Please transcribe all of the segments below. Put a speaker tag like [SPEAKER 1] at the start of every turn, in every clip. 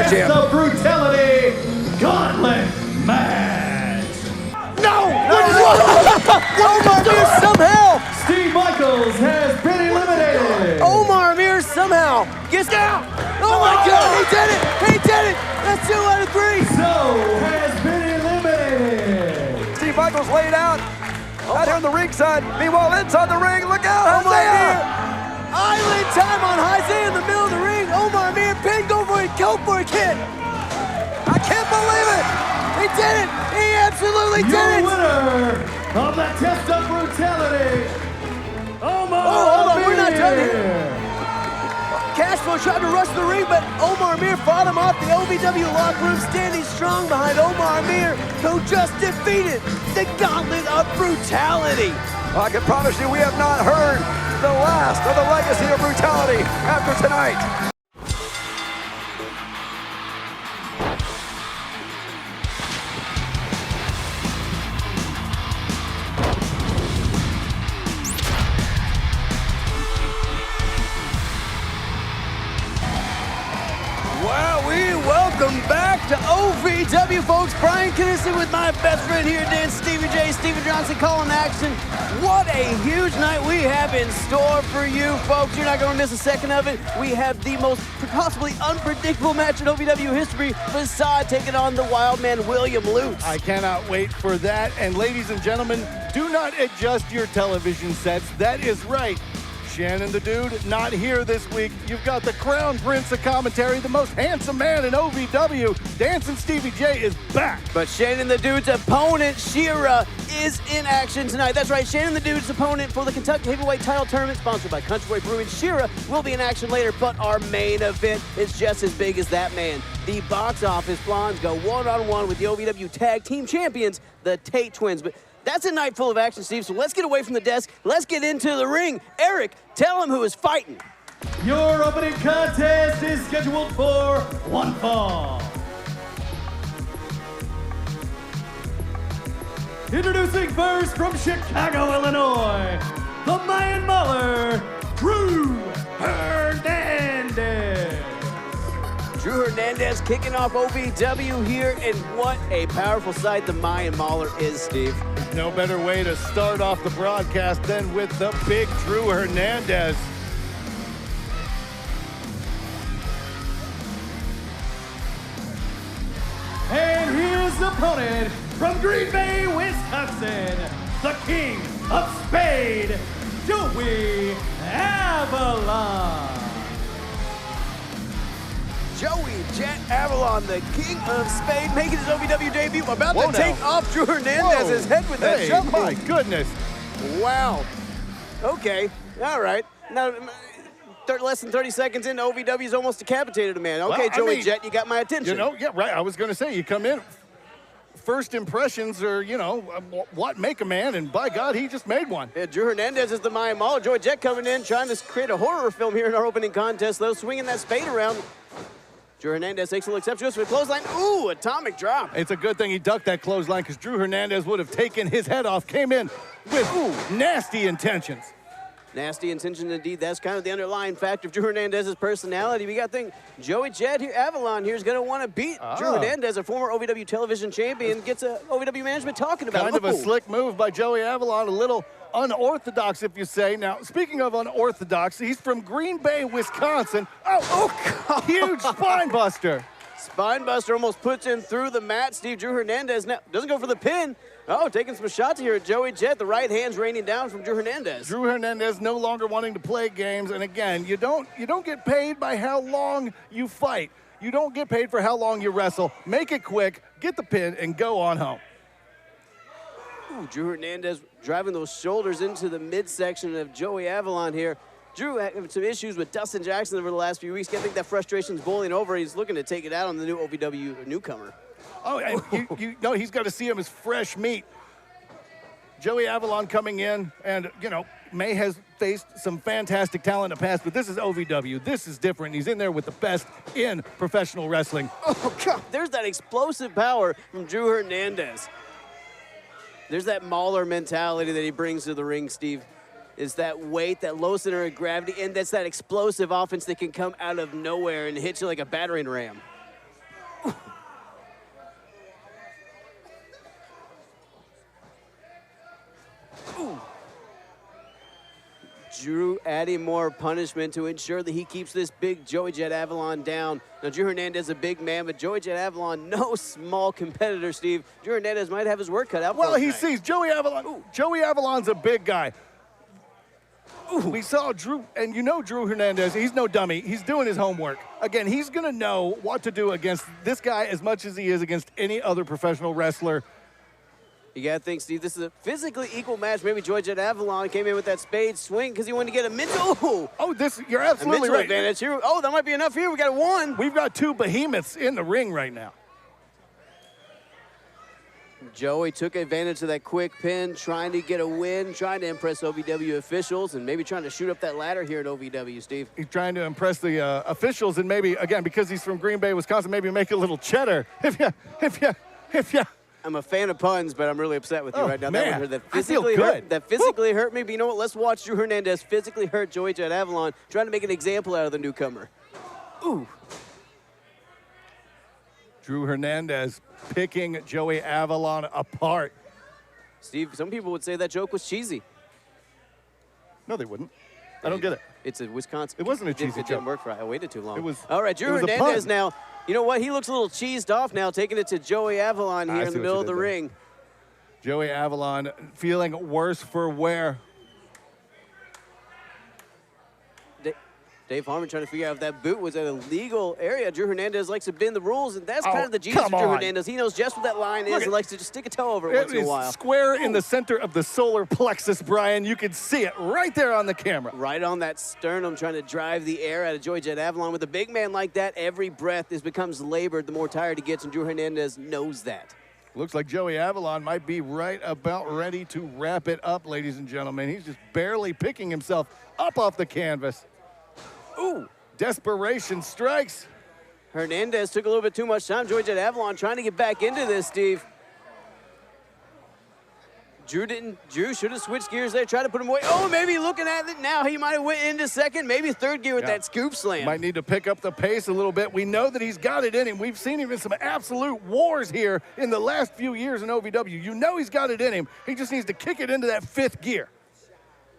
[SPEAKER 1] our champ.
[SPEAKER 2] The brutality gauntlet match.
[SPEAKER 1] No! Omar Amir somehow!
[SPEAKER 2] Steve Michaels has been eliminated.
[SPEAKER 1] Omar Amir somehow gets down. Oh my God, he did it! He did it! That's 2 out of 3.
[SPEAKER 2] So has been eliminated.
[SPEAKER 3] Steve Michaels laid out here on the ringside. Meanwhile, inside the ring, look out,
[SPEAKER 1] Omar Amir!
[SPEAKER 3] Isaiah!
[SPEAKER 1] Island time on Isaiah in the middle of the ring. Omar Amir, pin, go for it, kid.
[SPEAKER 3] I can't believe it!
[SPEAKER 1] He did it! He absolutely
[SPEAKER 2] Your
[SPEAKER 1] did it!
[SPEAKER 2] winner of the test of brutality, Omar
[SPEAKER 1] hold on, we're not done
[SPEAKER 2] Amir.
[SPEAKER 1] here. Cashflow tried to rush the ring, but Omar Amir fought him off. The OVW locker room standing strong behind Omar Amir, who just defeated the Gauntlet of Brutality.
[SPEAKER 3] I can promise you we have not heard the last of the legacy of brutality after tonight.
[SPEAKER 1] Well, we welcome back to OVW, folks. Brian Kinnison with my best friend here, Dan Stevie J, Steven Johnson calling action. What a huge night we have in store for you, folks. You're not going to miss a second of it. We have the most possibly unpredictable match in OVW history. Facade taking on the wild man, William Lutz.
[SPEAKER 4] I cannot wait for that. And ladies and gentlemen, do not adjust your television sets. That is right. Shannon the Dude not here this week. You've got the Crown Prince of commentary, the most handsome man in OVW. Dancing Stevie J is back.
[SPEAKER 1] But Shannon the Dude's opponent, Shera, is in action tonight. That's right, Shannon the Dude's opponent for the Kentucky Heavyweight Title Tournament, sponsored by Countryway Brewing. Shera will be in action later, but our main event is just as big as that man. The box office blondes go one-on-one with the OVW Tag Team Champions, the Tate Twins. But that's a night full of action, Steve, so let's get away from the desk. Let's get into the ring. Eric, tell him who is fighting.
[SPEAKER 2] Your opening contest is scheduled for one fall. Introducing first from Chicago, Illinois, the Mayan Mauler, Kruel Hernandez.
[SPEAKER 1] Drew Hernandez kicking off OVW here, and what a powerful sight the Mayan Mauler is, Steve.
[SPEAKER 4] No better way to start off the broadcast than with the big Drew Hernandez.
[SPEAKER 2] And his opponent from Green Bay, Wisconsin, the King of Spade, Joey Avalon.
[SPEAKER 1] Joey Jet Avalon, the King of Spade, making his OVW debut, about to take off Drew Hernandez's head with that jump.
[SPEAKER 4] My goodness.
[SPEAKER 1] Wow. Okay. All right. Now, less than 30 seconds into OVW's almost decapitated a man. Okay,
[SPEAKER 4] well,
[SPEAKER 1] Joey Jet, you got my attention.
[SPEAKER 4] You know, yeah, right. I was going to say, you come in, first impressions are, you know, what make a man, and by God, he just made one.
[SPEAKER 1] Yeah, Drew Hernandez is the Mayan Mauler. Joey Jet coming in, trying to create a horror film here in our opening contest, though, swinging that spade around. Drew Hernandez takes a little exception for a clothesline. Ooh, atomic drop.
[SPEAKER 4] It's a good thing he ducked that clothesline, because Drew Hernandez would have taken his head off, came in with nasty intentions.
[SPEAKER 1] Nasty intentions indeed. That's kind of the underlying factor of Drew Hernandez's personality. We got to think Joey Jet here, Avalon here, is going to want to beat Drew Hernandez, a former OVW television champion, gets a OVW management talking about
[SPEAKER 4] Kind of a slick move by Joey Avalon, a little unorthodox, if you say. Now, speaking of unorthodox, he's from Green Bay, Wisconsin. Oh, huge spine buster.
[SPEAKER 1] Spine buster almost puts him through the mat. Steve, Drew Hernandez now doesn't go for the pin. Oh, taking some shots here at Joey Jet. The right hand's raining down from Drew Hernandez.
[SPEAKER 4] Drew Hernandez no longer wanting to play games. And again, you don't get paid by how long you fight. You don't get paid for how long you wrestle. Make it quick, get the pin, and go on home.
[SPEAKER 1] Ooh, Drew Hernandez driving those shoulders into the midsection of Joey Avalon here. Drew had some issues with Dustin Jackson over the last few weeks. I think that frustration's boiling over. He's looking to take it out on the new OVW newcomer.
[SPEAKER 4] Oh, and you know, he's got to see him as fresh meat. Joey Avalon coming in, and, you know, May has faced some fantastic talent in the past, but this is OVW. This is different. He's in there with the best in professional wrestling.
[SPEAKER 1] Oh, God, there's that explosive power from Drew Hernandez. There's that Mauler mentality that he brings to the ring, Steve. Is that weight, that low center of gravity, and that's that explosive offense that can come out of nowhere and hit you like a battering ram. Drew adding more punishment to ensure that he keeps this big Joey Jet Avalon down. Now, Drew Hernandez is a big man, but Joey Jet Avalon, no small competitor, Steve. Drew Hernandez might have his work cut out for him.
[SPEAKER 4] Well, he sees Joey Avalon. Ooh. Joey Avalon's a big guy. Ooh. We saw Drew, and you know Drew Hernandez, he's no dummy. He's doing his homework. Again, he's going to know what to do against this guy as much as he is against any other professional wrestler.
[SPEAKER 1] You got to think, Steve, this is a physically equal match. Maybe Joey Jet Avalon came in with that spade swing because he wanted to get a mental.
[SPEAKER 4] You're absolutely right.
[SPEAKER 1] Advantage here. Oh, that might be enough here. We got one.
[SPEAKER 4] We've got two behemoths in the ring right now.
[SPEAKER 1] Joey took advantage of that quick pin, trying to get a win, trying to impress OVW officials, and maybe trying to shoot up that ladder here at OVW, Steve.
[SPEAKER 4] He's trying to impress the officials, and maybe, again, because he's from Green Bay, Wisconsin, maybe make a little cheddar. If you.
[SPEAKER 1] I'm a fan of puns, but I'm really upset with you right now.
[SPEAKER 4] Man,
[SPEAKER 1] That physically hurt me, but you know what? Let's watch Drew Hernandez physically hurt Joey Jet Avalon, trying to make an example out of the newcomer. Ooh.
[SPEAKER 4] Drew Hernandez picking Joey Avalon apart.
[SPEAKER 1] Steve, some people would say that joke was cheesy.
[SPEAKER 4] No, they wouldn't. I don't get it.
[SPEAKER 1] It's a Wisconsin.
[SPEAKER 4] It wasn't a cheesy joke.
[SPEAKER 1] It didn't work for I waited too long.
[SPEAKER 4] It was.
[SPEAKER 1] All right, Drew Hernandez now. You know what? He looks a little cheesed off now, taking it to Joey Avalon here in the middle of the ring.
[SPEAKER 4] Joey Avalon feeling worse for wear.
[SPEAKER 1] Dave Harmon trying to figure out if that boot was at a legal area. Drew Hernandez likes to bend the rules, and that's kind of the genius of Drew Hernandez. He knows just what that line is and likes to just stick a toe over it once in a while.
[SPEAKER 4] Square in the center of the solar plexus, Brian. You can see it right there on the camera.
[SPEAKER 1] Right on that sternum, trying to drive the air out of Joey Jet Avalon. With a big man like that, every breath becomes labored the more tired he gets, and Drew Hernandez knows that.
[SPEAKER 4] Looks like Joey Avalon might be right about ready to wrap it up, ladies and gentlemen. He's just barely picking himself up off the canvas. Ooh, desperation strikes.
[SPEAKER 1] Hernandez took a little bit too much time. Joey Jet Avalon trying to get back into this, Steve. Drew should have switched gears there, tried to put him away. Oh, maybe looking at it now, he might have went into second, maybe third gear with that scoop slam.
[SPEAKER 4] Might need to pick up the pace a little bit. We know that he's got it in him. We've seen him in some absolute wars here in the last few years in OVW. You know he's got it in him. He just needs to kick it into that fifth gear.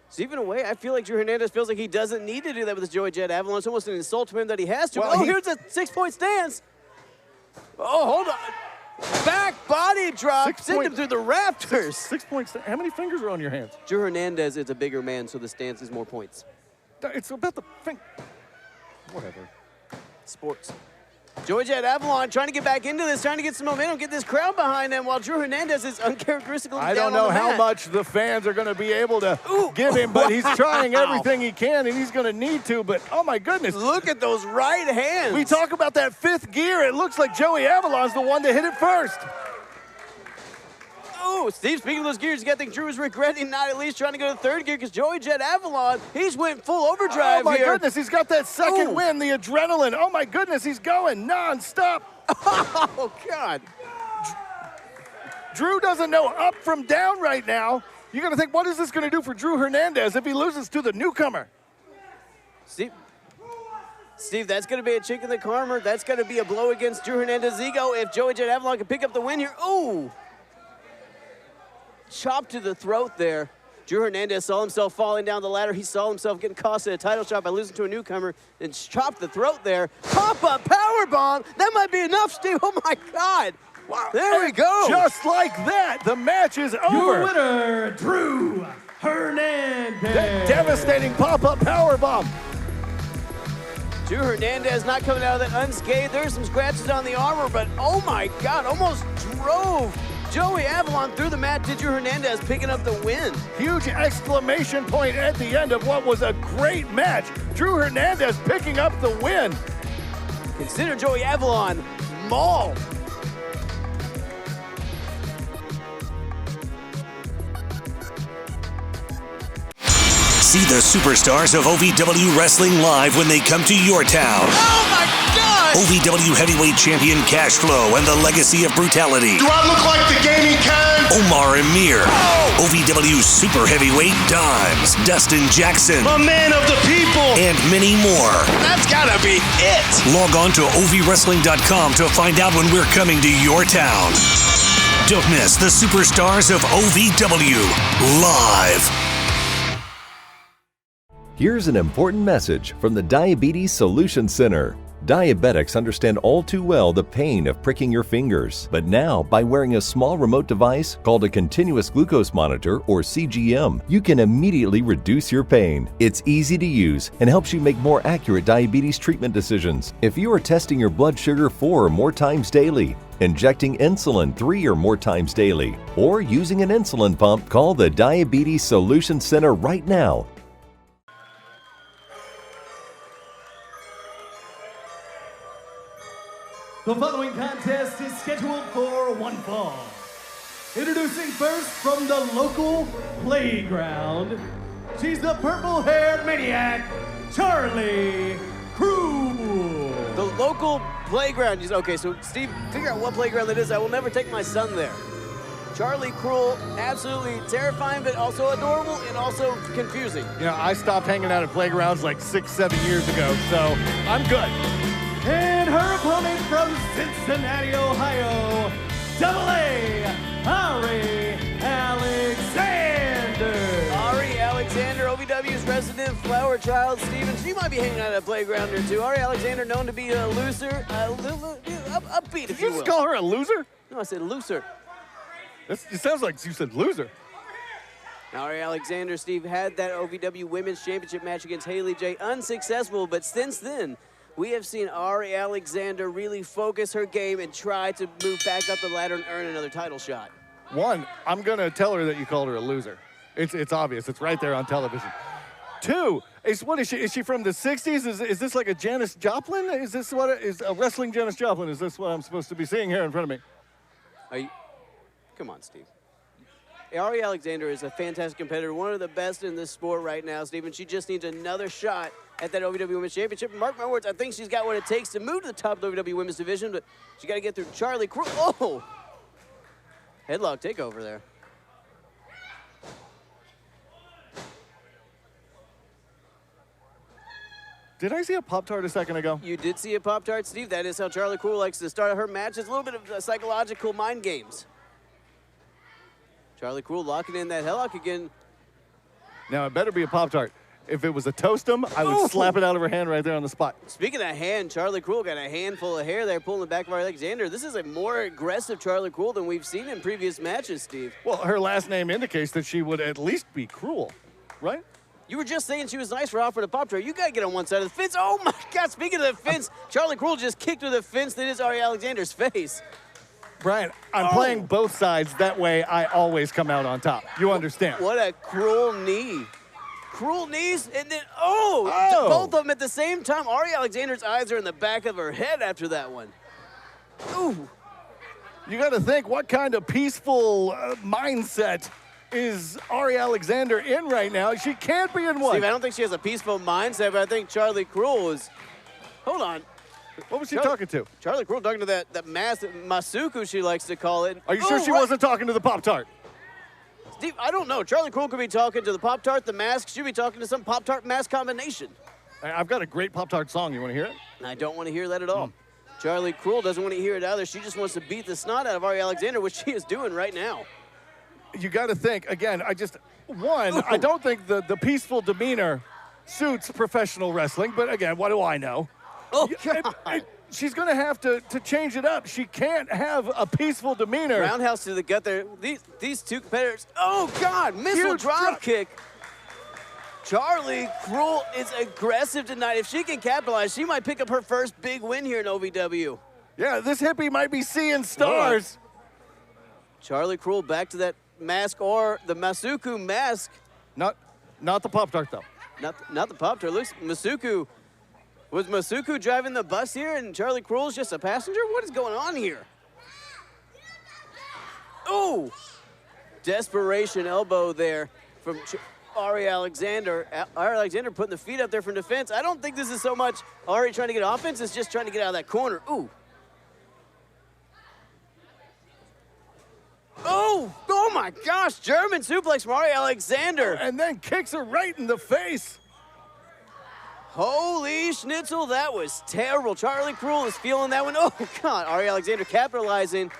[SPEAKER 1] Steve, in a way, I feel like Drew Hernandez feels like he doesn't need to do that with his Joey Jet Avalon. It's almost an insult to him that he has to.
[SPEAKER 4] Well,
[SPEAKER 1] here's a 6-point stance. Oh, hold on. Back body drop, sent him through the rafters.
[SPEAKER 4] 6 points. How many fingers are on your hands?
[SPEAKER 1] Drew Hernandez is a bigger man, so the stance is more points.
[SPEAKER 4] It's about the thing. Whatever.
[SPEAKER 1] Sports. Joey Jet Avalon trying to get back into this, trying to get some momentum, get this crowd behind him, while Drew Hernandez is uncharacteristically down on the mat.
[SPEAKER 4] I don't know how much the fans are going to be able to give him, but he's trying everything he can, and he's going to need to, but oh my goodness.
[SPEAKER 1] Look at those right hands.
[SPEAKER 4] We talk about that fifth gear. It looks like Joey Avalon's the one to hit it first.
[SPEAKER 1] Oh, Steve, speaking of those gears, you got to think Drew is regretting not at least trying to go to third gear because Joey Jet Avalon, he's went full overdrive here.
[SPEAKER 4] Oh, my goodness, he's got that second win, the adrenaline. Oh, my goodness, he's going nonstop.
[SPEAKER 1] Oh, God.
[SPEAKER 4] Drew doesn't know up from down right now. You're going to think, what is this going to do for Drew Hernandez if he loses to the newcomer?
[SPEAKER 1] Steve, that's going to be a chink in the armor. That's going to be a blow against Drew Hernandez's ego if Joey Jet Avalon can pick up the win here. Ooh. Chop to the throat there. Drew Hernandez saw himself falling down the ladder. He saw himself getting cost in a title shot by losing to a newcomer and chopped the throat there. Pop-up powerbomb. That might be enough, Steve. Oh, my God. Wow. There we go.
[SPEAKER 4] Just like that, the match is over.
[SPEAKER 2] Your winner, Drew Hernandez.
[SPEAKER 4] That devastating pop-up powerbomb.
[SPEAKER 1] Drew Hernandez not coming out of that unscathed. There's some scratches on the armor, but oh, my God, almost drove Joey Avalon through the mat to Drew Hernandez picking up the win.
[SPEAKER 4] Huge exclamation point at the end of what was a great match. Drew Hernandez picking up the win.
[SPEAKER 1] Consider Joey Avalon mauled.
[SPEAKER 5] See the superstars of OVW Wrestling live when they come to your town.
[SPEAKER 1] Oh my God!
[SPEAKER 5] OVW Heavyweight Champion Cash Flow and the Legacy of Brutality.
[SPEAKER 6] Do I look like the gaming kind?
[SPEAKER 5] Omar Amir. Oh! OVW Super Heavyweight Dimes. Dustin Jackson.
[SPEAKER 6] A man of the people.
[SPEAKER 5] And many more.
[SPEAKER 6] That's gotta be it.
[SPEAKER 5] Log on to ovwrestling.com to find out when we're coming to your town. Don't miss the superstars of OVW live.
[SPEAKER 7] Here's an important message from the Diabetes Solution Center. Diabetics understand all too well the pain of pricking your fingers, but now by wearing a small remote device called a continuous glucose monitor or CGM, you can immediately reduce your pain. It's easy to use and helps you make more accurate diabetes treatment decisions. If you are testing your blood sugar 4 or more times daily, injecting insulin 3 or more times daily, or using an insulin pump, call the Diabetes Solution Center right now.
[SPEAKER 2] The following contest is scheduled for one fall. Introducing first from the local playground, she's the purple-haired maniac, Charlie Kruel.
[SPEAKER 1] The local playground. Okay, so Steve, figure out what playground that is. I will never take my son there. Charlie Kruel, absolutely terrifying, but also adorable and also confusing.
[SPEAKER 4] You know, I stopped hanging out at playgrounds like 6-7 years ago, so I'm good.
[SPEAKER 2] And her opponent from Cincinnati, Ohio, Arie Alexander.
[SPEAKER 1] Arie Alexander, OVW's resident flower child, Steven. She might be hanging out at a playground or two. Arie Alexander, known to be a loser, upbeat, if you will.
[SPEAKER 4] Did you just call her a loser?
[SPEAKER 1] No, I said looser.
[SPEAKER 4] It sounds like you said loser.
[SPEAKER 1] Arie Alexander, Steve, had that OVW Women's Championship match against Haley J. Unsuccessful, but since then, we have seen Arie Alexander really focus her game and try to move back up the ladder and earn another title shot.
[SPEAKER 4] One, I'm going to tell her that you called her a loser. It's obvious. It's right there on television. Two, what is she? Is she from the 60s? Is this like a Janis Joplin? Is this what is a wrestling Janis Joplin? Is this what I'm supposed to be seeing here in front of me?
[SPEAKER 1] Come on, Steve. Arie Alexander is a fantastic competitor, one of the best in this sport right now, Steve, and she just needs another shot at that OVW Women's Championship. Mark my words, I think she's got what it takes to move to the top of the OVW Women's Division, but she got to get through Charlie Kruel. Oh! Headlock takeover there.
[SPEAKER 4] Did I see a Pop-Tart a second ago?
[SPEAKER 1] You did see a Pop-Tart, Steve. That is how Charlie Kruel likes to start her matches. A little bit of psychological mind games. Charlie Kruel locking in that headlock again.
[SPEAKER 4] Now, it better be a Pop-Tart. If it was a Toast-'em, I would slap it out of her hand right there on the spot.
[SPEAKER 1] Speaking of hand, Charlie Kruel got a handful of hair there pulling the back of Alexander. This is a more aggressive Charlie Kruel than we've seen in previous matches, Steve.
[SPEAKER 4] Well, her last name indicates that she would at least be cruel, right?
[SPEAKER 1] You were just saying she was nice for offering a Pop-Tart. You got to get on one side of the fence. Oh, my God. Speaking of the fence, Charlie Kruel just kicked through the fence that is Arie Alexander's face.
[SPEAKER 4] Brian, I'm playing both sides. That way, I always come out on top. You understand?
[SPEAKER 1] What a cruel knee. Cruel knees, and then, both of them at the same time. Arie Alexander's eyes are in the back of her head after that one. Ooh.
[SPEAKER 4] You got to think, what kind of peaceful mindset is Arie Alexander in right now? She can't be in one.
[SPEAKER 1] Steve, I don't think she has a peaceful mindset, but I think Charlie Kruel is... Hold on.
[SPEAKER 4] What was she talking to?
[SPEAKER 1] Charlie Kruel talking to that mask, Masuku, she likes to call it.
[SPEAKER 4] Are you sure she wasn't talking to the Pop-Tart?
[SPEAKER 1] Steve, I don't know. Charlie Kruel could be talking to the Pop-Tart, the mask. She'd be talking to some Pop-Tart mask combination.
[SPEAKER 4] I've got a great Pop-Tart song. You want to hear it?
[SPEAKER 1] I don't want to hear that at all. Charlie Kruel doesn't want to hear it either. She just wants to beat the snot out of Arie Alexander, which she is doing right now.
[SPEAKER 4] You got to think, again, I don't think the peaceful demeanor suits professional wrestling, but again, what do I know?
[SPEAKER 1] Oh, God.
[SPEAKER 4] She's going to have to change it up. She can't have a peaceful demeanor.
[SPEAKER 1] Roundhouse to the gut there. These two competitors. Oh, God. Missile drop kick. Charlie Kruel is aggressive tonight. If she can capitalize, she might pick up her first big win here in OVW.
[SPEAKER 4] Yeah, this hippie might be seeing stars.
[SPEAKER 1] Charlie Kruel back to that mask or the Masuku mask.
[SPEAKER 4] Not the Pop-Tart, though.
[SPEAKER 1] Not the Pop-Tart. Looks Masuku. Was Masuku driving the bus here and Charlie Kruel's just a passenger? What is going on here? Oh! Desperation elbow there from Arie Alexander. Arie Alexander putting the feet up there from defense. I don't think this is so much Arie trying to get offense. It's just trying to get out of that corner. Ooh. Oh my gosh, German suplex from Arie Alexander.
[SPEAKER 4] And then kicks her right in the face.
[SPEAKER 1] Holy schnitzel, that was terrible. Charlie Kruel is feeling that one. Oh God, Arie Alexander capitalizing.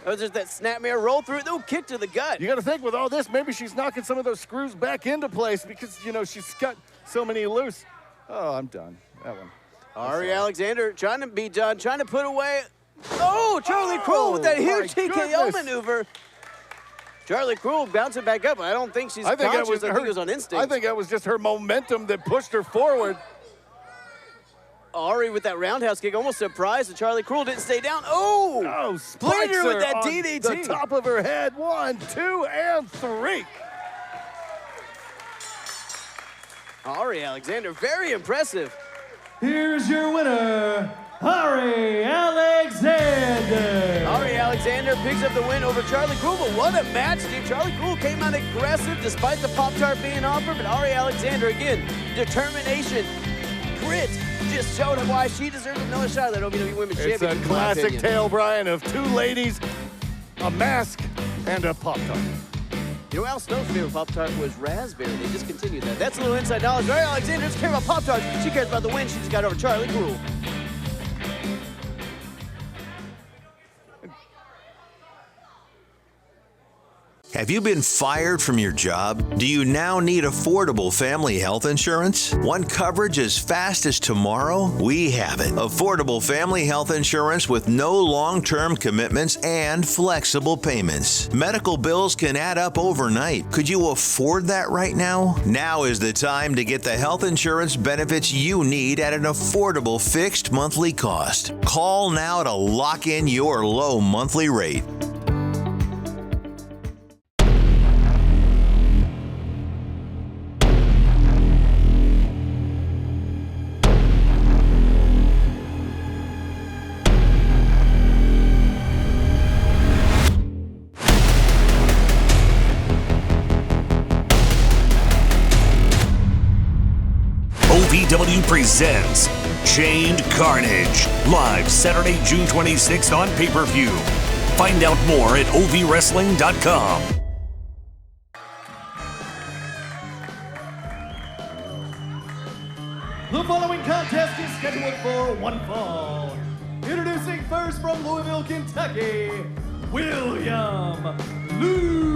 [SPEAKER 1] That was just that snapmare roll through. No, kick to the gut.
[SPEAKER 4] You got to think with all this, maybe she's knocking some of those screws back into place because, you know, she's got so many loose. Oh, I'm done. That one.
[SPEAKER 1] Arie Alexander trying to be done, trying to put away. Oh, Charlie Kruel with that huge TKO maneuver. Charlie Kruel bouncing back up. I don't think she's conscious. I think it was on instinct.
[SPEAKER 4] I think that was just her momentum that pushed her forward.
[SPEAKER 1] Arie with that roundhouse kick, almost surprised that Charlie Kruel didn't stay down. Oh, spikes her with that DDT.
[SPEAKER 4] The top of her head. 1, 2, and 3.
[SPEAKER 1] Arie Alexander, very impressive.
[SPEAKER 2] Here's your winner, Arie Alexander.
[SPEAKER 1] Arie Alexander picks up the win over Charlie Kruel. But what a match, Steve. Charlie Kruel came out aggressive despite the Pop-Tart being offered, but Arie Alexander, again, determination, grit, just showed why she deserves another shot at that OVW Women's Championship.
[SPEAKER 4] It's a classic tale, Brian, of 2 ladies, a mask, and a Pop-Tart.
[SPEAKER 1] You know, Al Snow's favorite Pop-Tart was raspberry. They discontinued that. That's a little inside knowledge. Arie Alexander doesn't care about Pop-Tarts. She cares about the win. She just got over Charlie Kruel.
[SPEAKER 8] Have you been fired from your job? Do you now need affordable family health insurance? Want coverage as fast as tomorrow? We have it. Affordable family health insurance with no long-term commitments and flexible payments. Medical bills can add up overnight. Could you afford that right now? Now is the time to get the health insurance benefits you need at an affordable fixed monthly cost. Call now to lock in your low monthly rate.
[SPEAKER 5] OVW presents Chained Carnage, live Saturday, June 26th on pay-per-view. Find out more at ovwrestling.com.
[SPEAKER 2] The following contest is scheduled for one fall. Introducing first from Louisville, Kentucky, William Lutz.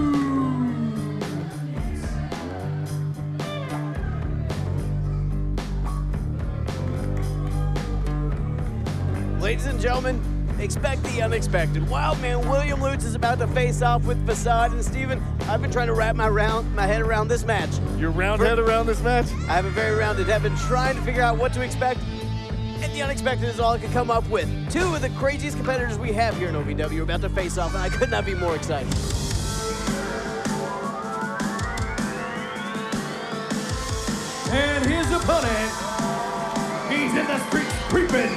[SPEAKER 1] Ladies and gentlemen, expect the unexpected. Wildman William Lutz is about to face off with Facade. And Steven, I've been trying to wrap my head around this match.
[SPEAKER 4] Your round head around this match?
[SPEAKER 1] I have a very rounded head. I've been trying to figure out what to expect, and the unexpected is all I could come up with. 2 of the craziest competitors we have here in OVW are about to face off, and I could not be more excited.
[SPEAKER 2] And his opponent, he's in the streets creeping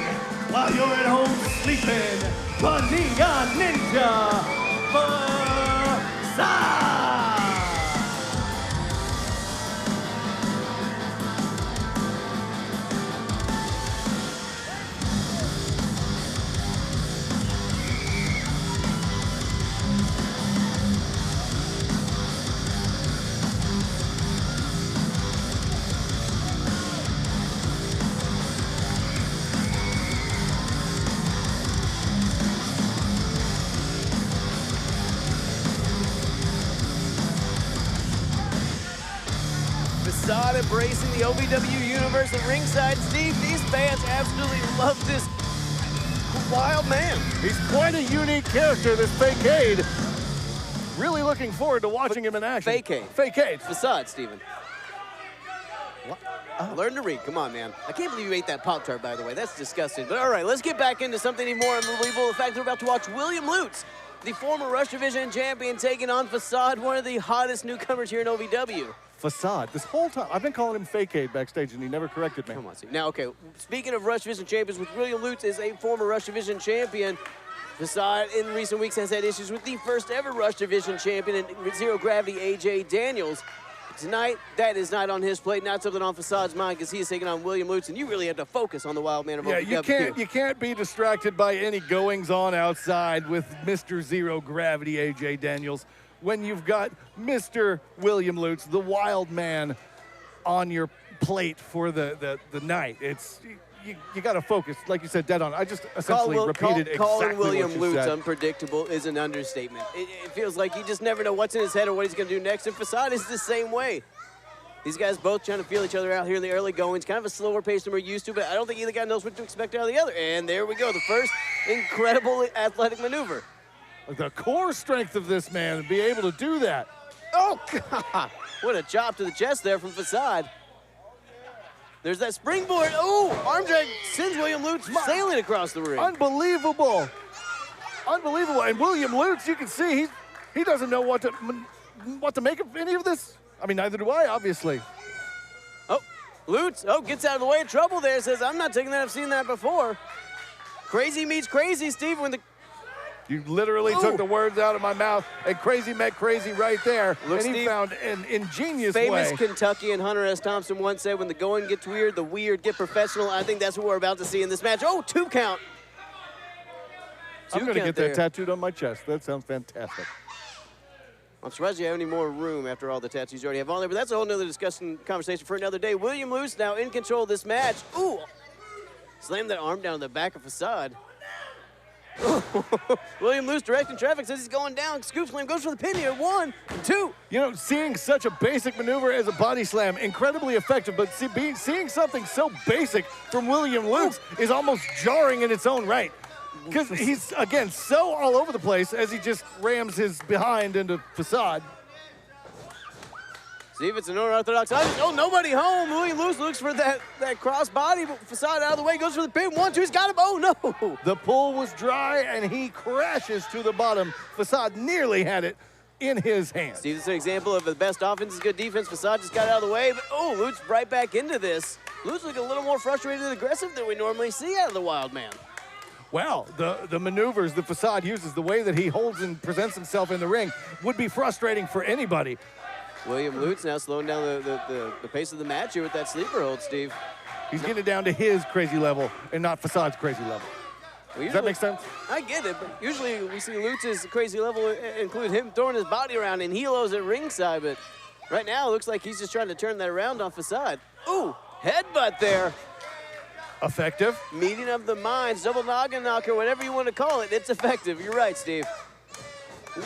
[SPEAKER 2] while you're at home sleeping. The Neon Ninja, Facade.
[SPEAKER 1] Facade embracing the OVW universe at ringside. Steve, these fans absolutely love this wild man.
[SPEAKER 4] He's quite a unique character, this Facade. Really looking forward to watching him in action. Facade.
[SPEAKER 1] Facade, Steven. Learn to read. Come on, man. I can't believe you ate that Pop-Tart, by the way. That's disgusting. But all right, let's get back into something even more unbelievable. The fact that we're about to watch William Lutz, the former Rush Division champion, taking on Facade, one of the hottest newcomers here in OVW.
[SPEAKER 4] Facade. This whole time, I've been calling him Facade backstage, and he never corrected me.
[SPEAKER 1] Come on, Steve. Now, okay, speaking of Rush Division champions, with William Lutz is a former Rush Division champion. Facade, in recent weeks, has had issues with the first ever Rush Division champion and Zero Gravity, AJ Daniels. tonight, that is not on his plate, not something on Facade's mind, because he is taking on William Lutz, and you really have to focus on the wild man of OVW.
[SPEAKER 4] You can't be distracted by any goings-on outside with Mr. Zero Gravity AJ Daniels when you've got Mr. William Lutz, the wild man, on your plate for the night. It's you got to focus, like you said, dead on. I just essentially repeated exactly
[SPEAKER 1] calling William
[SPEAKER 4] what you
[SPEAKER 1] Lutz
[SPEAKER 4] said.
[SPEAKER 1] unpredictable is an understatement. It feels like you just never know what's in his head or what he's going to do next, and Facade is the same way. These guys both trying to feel each other out here in the early goings. Kind of a slower pace than we're used to, but I don't think either guy knows what to expect out of the other. And there we go, the first incredible athletic maneuver.
[SPEAKER 4] The core strength of this man to be able to do that.
[SPEAKER 1] Oh, God. What a chop to the chest there from Facade. There's that springboard. Oh, arm drag sends William Lutz sailing across the ring.
[SPEAKER 4] Unbelievable. Unbelievable. And William Lutz, you can see he doesn't know what to make of any of this. I mean, neither do I, obviously.
[SPEAKER 1] Oh, Lutz, gets out of the way of trouble there. Says, I'm not taking that. I've seen that before. Crazy meets crazy, Steve, when the...
[SPEAKER 4] You literally took the words out of my mouth, and crazy met crazy right there.
[SPEAKER 1] Look,
[SPEAKER 4] and he
[SPEAKER 1] Steve,
[SPEAKER 4] found an ingenious
[SPEAKER 1] famous
[SPEAKER 4] way.
[SPEAKER 1] Kentuckian Hunter S. Thompson once said, when the going gets weird, the weird get professional. I think that's what we're about to see in this match. Oh, 2 count.
[SPEAKER 4] I'm going to get that tattooed on my chest. That sounds fantastic.
[SPEAKER 1] I'm surprised you have any more room after all the tattoos you already have on there, but that's a whole nother conversation for another day. William Lutz now in control of this match. Ooh, slammed that arm down the back of Facade. William Lutz directing traffic, says he's going down. Scoop slam goes for the pin here. 1, 2.
[SPEAKER 4] You know, seeing such a basic maneuver as a body slam, incredibly effective, but seeing something so basic from William Lutz is almost jarring in its own right. Because he's, again, so all over the place as he just rams his behind into Facade.
[SPEAKER 1] See if it's an unorthodox. Oh, nobody home. William Lutz looks for that cross body, but Facade out of the way, goes for the pin. 1, 2, he's got him. Oh, no.
[SPEAKER 4] The pull was dry, and he crashes to the bottom. Facade nearly had it in his hand.
[SPEAKER 1] Steve, this is an example of the best offense is good defense. Facade just got out of the way, but Lutz right back into this. Lutz looking a little more frustrated and aggressive than we normally see out of the wild man.
[SPEAKER 4] Well, the maneuvers that Facade uses, the way that he holds and presents himself in the ring would be frustrating for anybody.
[SPEAKER 1] William Lutz now slowing down the pace of the match here with that sleeper hold, Steve.
[SPEAKER 4] He's getting it down to his crazy level and not Facade's crazy level. Does that make sense?
[SPEAKER 1] I get it, but usually we see Lutz's crazy level include him throwing his body around and helos at ringside, but right now it looks like he's just trying to turn that around on Facade. Ooh, headbutt there.
[SPEAKER 4] Effective.
[SPEAKER 1] Meeting of the minds, double noggin knocker, whatever you want to call it. It's effective. You're right, Steve.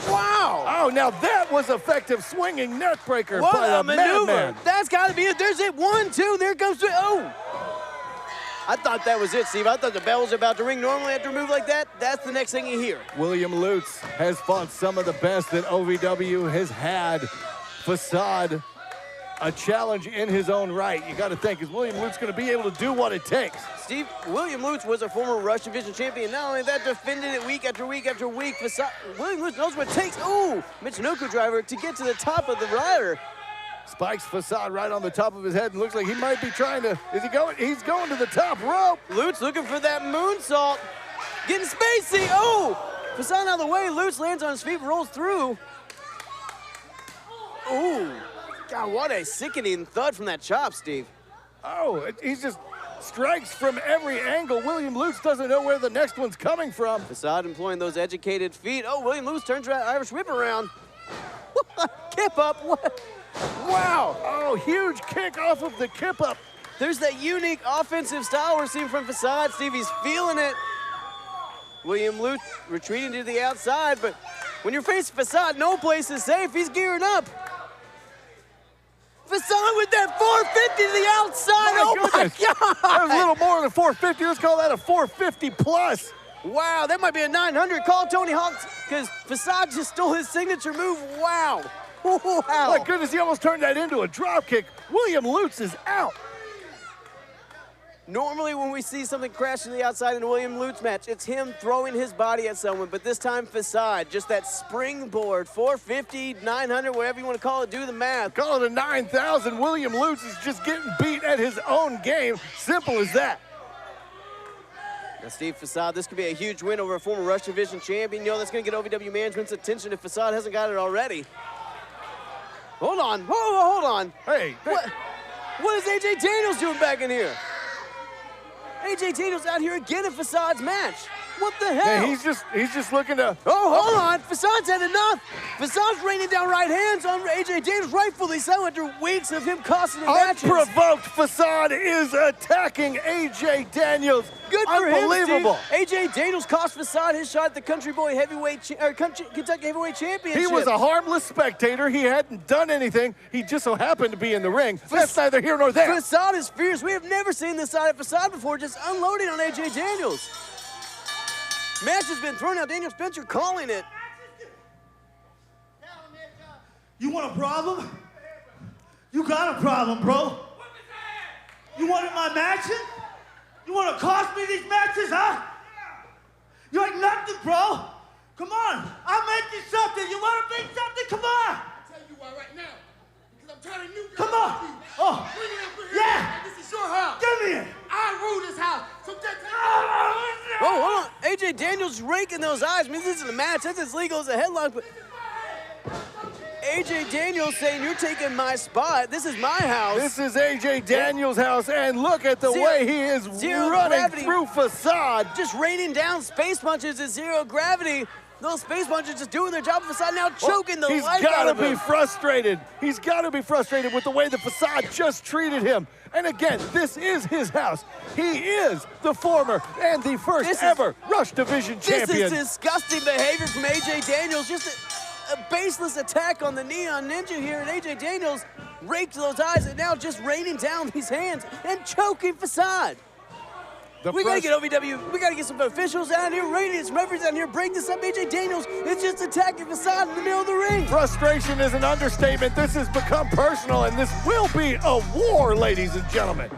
[SPEAKER 1] Wow!
[SPEAKER 4] Oh, now that was effective swinging neck breaker
[SPEAKER 1] what
[SPEAKER 4] by
[SPEAKER 1] a
[SPEAKER 4] the
[SPEAKER 1] maneuver!
[SPEAKER 4] madman.
[SPEAKER 1] That's got to be it. There's it. 1, 2. There comes the. Oh! I thought that was it, Steve. I thought the bell was about to ring. Normally, after a move like that, that's the next thing you hear.
[SPEAKER 4] William Lutz has fought some of the best that OVW has had. Facade, a challenge in his own right. You got to think, is William Lutz going to be able to do what it takes?
[SPEAKER 1] Steve, William Lutz was a former Rush Division champion. Not only that, defended it week after week after week. William Lutz knows what it takes. Ooh, Michinoku driver to get to the top of the rider.
[SPEAKER 4] Spikes Facade right on the top of his head and looks like he might be trying to, is he going? He's going to the top rope.
[SPEAKER 1] Lutz looking for that moonsault. Getting spacey. Oh, Facade out of the way. Lutz lands on his feet, rolls through. Ooh. God, what a sickening thud from that chop, Steve.
[SPEAKER 4] Oh, he's just strikes from every angle. William Lutz doesn't know where the next one's coming from.
[SPEAKER 1] Facade employing those educated feet. Oh, William Lutz turns that Irish whip around. Kip up. What?
[SPEAKER 4] Wow. Oh, huge kick off of the kip up.
[SPEAKER 1] There's that unique offensive style we're seeing from Facade. Steve, he's feeling it. William Lutz retreating to the outside, but when you're facing Facade, no place is safe. He's gearing up. Facade with that 450 to the outside.
[SPEAKER 4] My goodness.
[SPEAKER 1] My God.
[SPEAKER 4] That was a little more than 450. Let's call that a 450 plus.
[SPEAKER 1] Wow, that might be a 900. Call Tony Hawk because Facade just stole his signature move. Wow. Wow.
[SPEAKER 4] My goodness, he almost turned that into a drop kick. William Lutz is out.
[SPEAKER 1] Normally when we see something crash to the outside in a William Lutz match, it's him throwing his body at someone, but this time Facade, just that springboard, 450, 900, whatever you want to call it, do the math.
[SPEAKER 4] Call it a 9,000. William Lutz is just getting beat at his own game. Simple as that.
[SPEAKER 1] Now, Steve, Facade, this could be a huge win over a former Rush Division champion. You know that's going to get OVW management's attention if Facade hasn't got it already. Hold on. Hold on.
[SPEAKER 4] Hey.
[SPEAKER 1] What is AJ Daniels doing back in here? AJ Daniels out here again in Facade's match. What the hell?
[SPEAKER 4] Yeah, he's just looking to.
[SPEAKER 1] Oh, hold on. Facade's had enough. Facade's raining down right hands on AJ Daniels, rightfully so, after weeks of him costing him matches.
[SPEAKER 4] Unprovoked, Facade is attacking AJ Daniels.
[SPEAKER 1] Good for
[SPEAKER 4] Unbelievable.
[SPEAKER 1] him, AJ Daniels cost Facade his shot at the Kentucky Heavyweight Championship.
[SPEAKER 4] He was a harmless spectator. He hadn't done anything. He just so happened to be in the ring. That's neither here nor there.
[SPEAKER 1] Facade is fierce. We have never seen this side of Facade before, just unloading on AJ Daniels. Match has been thrown out. Daniel Spencer calling it.
[SPEAKER 2] You want a problem? You got a problem, bro. You wanted my matches? You want to cost me these matches, huh? You ain't nothing, bro. Come on. I'll make you something. You want to make something? Come on.
[SPEAKER 9] I'll tell you why right now. Because I'm trying to new
[SPEAKER 2] Come on. Oh.
[SPEAKER 9] Bring it up here.
[SPEAKER 2] Yeah.
[SPEAKER 9] This is your house.
[SPEAKER 2] Give me it.
[SPEAKER 9] I rule this house. So that's
[SPEAKER 1] Oh, hold on. AJ Daniels raking those eyes. I mean, this is a match. That's as legal as a headlock. But AJ Daniels saying, you're taking my spot. This is my house.
[SPEAKER 4] This is AJ Daniels' house, and look at the way he is running through Facade.
[SPEAKER 1] Just raining down space punches at zero gravity. Those space punches just doing their job. Facade now choking the life out of him.
[SPEAKER 4] He's got to be frustrated. He's got to be frustrated with the way the Facade just treated him. And again, this is his house. He is the former and the first ever Rush Division champion.
[SPEAKER 1] This is disgusting behavior from AJ Daniels. Just a baseless attack on the Neon Ninja here. And AJ Daniels raked those eyes and now just raining down these hands and choking Facade. We gotta get OVW, we gotta get some officials out here, ratings, some referees out here, break this up. AJ Daniels is just attacking Facade in the middle of the ring.
[SPEAKER 4] Frustration is an understatement. This has become personal, and this will be a war, ladies and gentlemen.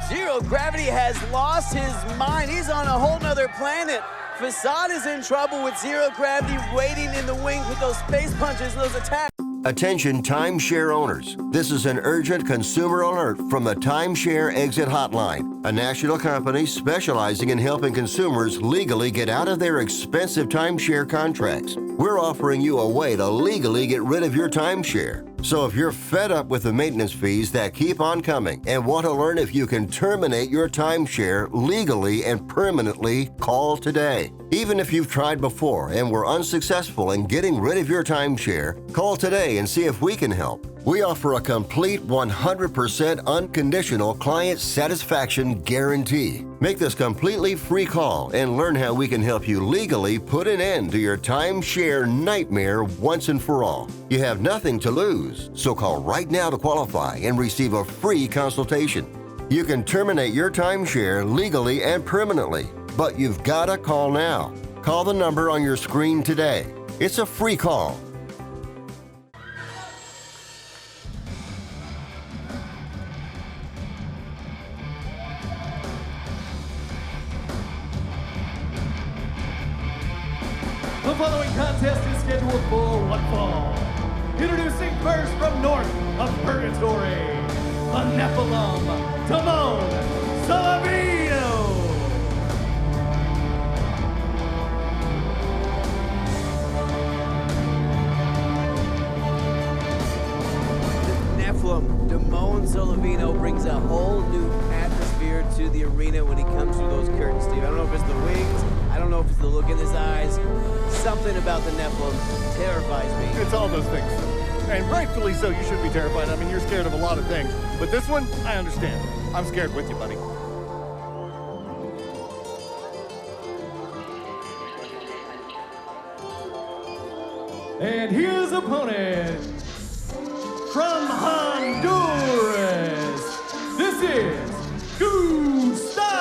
[SPEAKER 1] Zero Gravity has lost his mind. He's on a whole nother planet. Facade is in trouble with Zero Gravity waiting in the wings with those space punches, those attacks.
[SPEAKER 10] Attention timeshare owners. This is an urgent consumer alert from the Timeshare Exit Hotline, a national company specializing in helping consumers legally get out of their expensive timeshare contracts. We're offering you a way to legally get rid of your timeshare. So if you're fed up with the maintenance fees that keep on coming and want to learn if you can terminate your timeshare legally and permanently, call today. Even if you've tried before and were unsuccessful in getting rid of your timeshare, call today and see if we can help. We offer a complete 100% unconditional client satisfaction guarantee. Make this completely free call and learn how we can help you legally put an end to your timeshare nightmare once and for all. You have nothing to lose, so call right now to qualify and receive a free consultation. You can terminate your timeshare legally and permanently, but you've got to call now. Call the number on your screen today. It's a free call.
[SPEAKER 2] The following contest is scheduled for one fall. Introducing first from north of Purgatory, the Nephilim, Solavino.
[SPEAKER 1] Nephilim, Solavino brings a whole new atmosphere to the arena when he comes through those curtains, Steve. I don't know if it's the wings, I don't know if it's the look in his eyes. Something about the Nephilim terrifies me.
[SPEAKER 4] It's all those things. And rightfully so, you should be terrified. I mean, you're scared of a lot of things. But this one, I understand. I'm scared with you, buddy.
[SPEAKER 2] And his opponent, from Honduras, this is Gusstavo.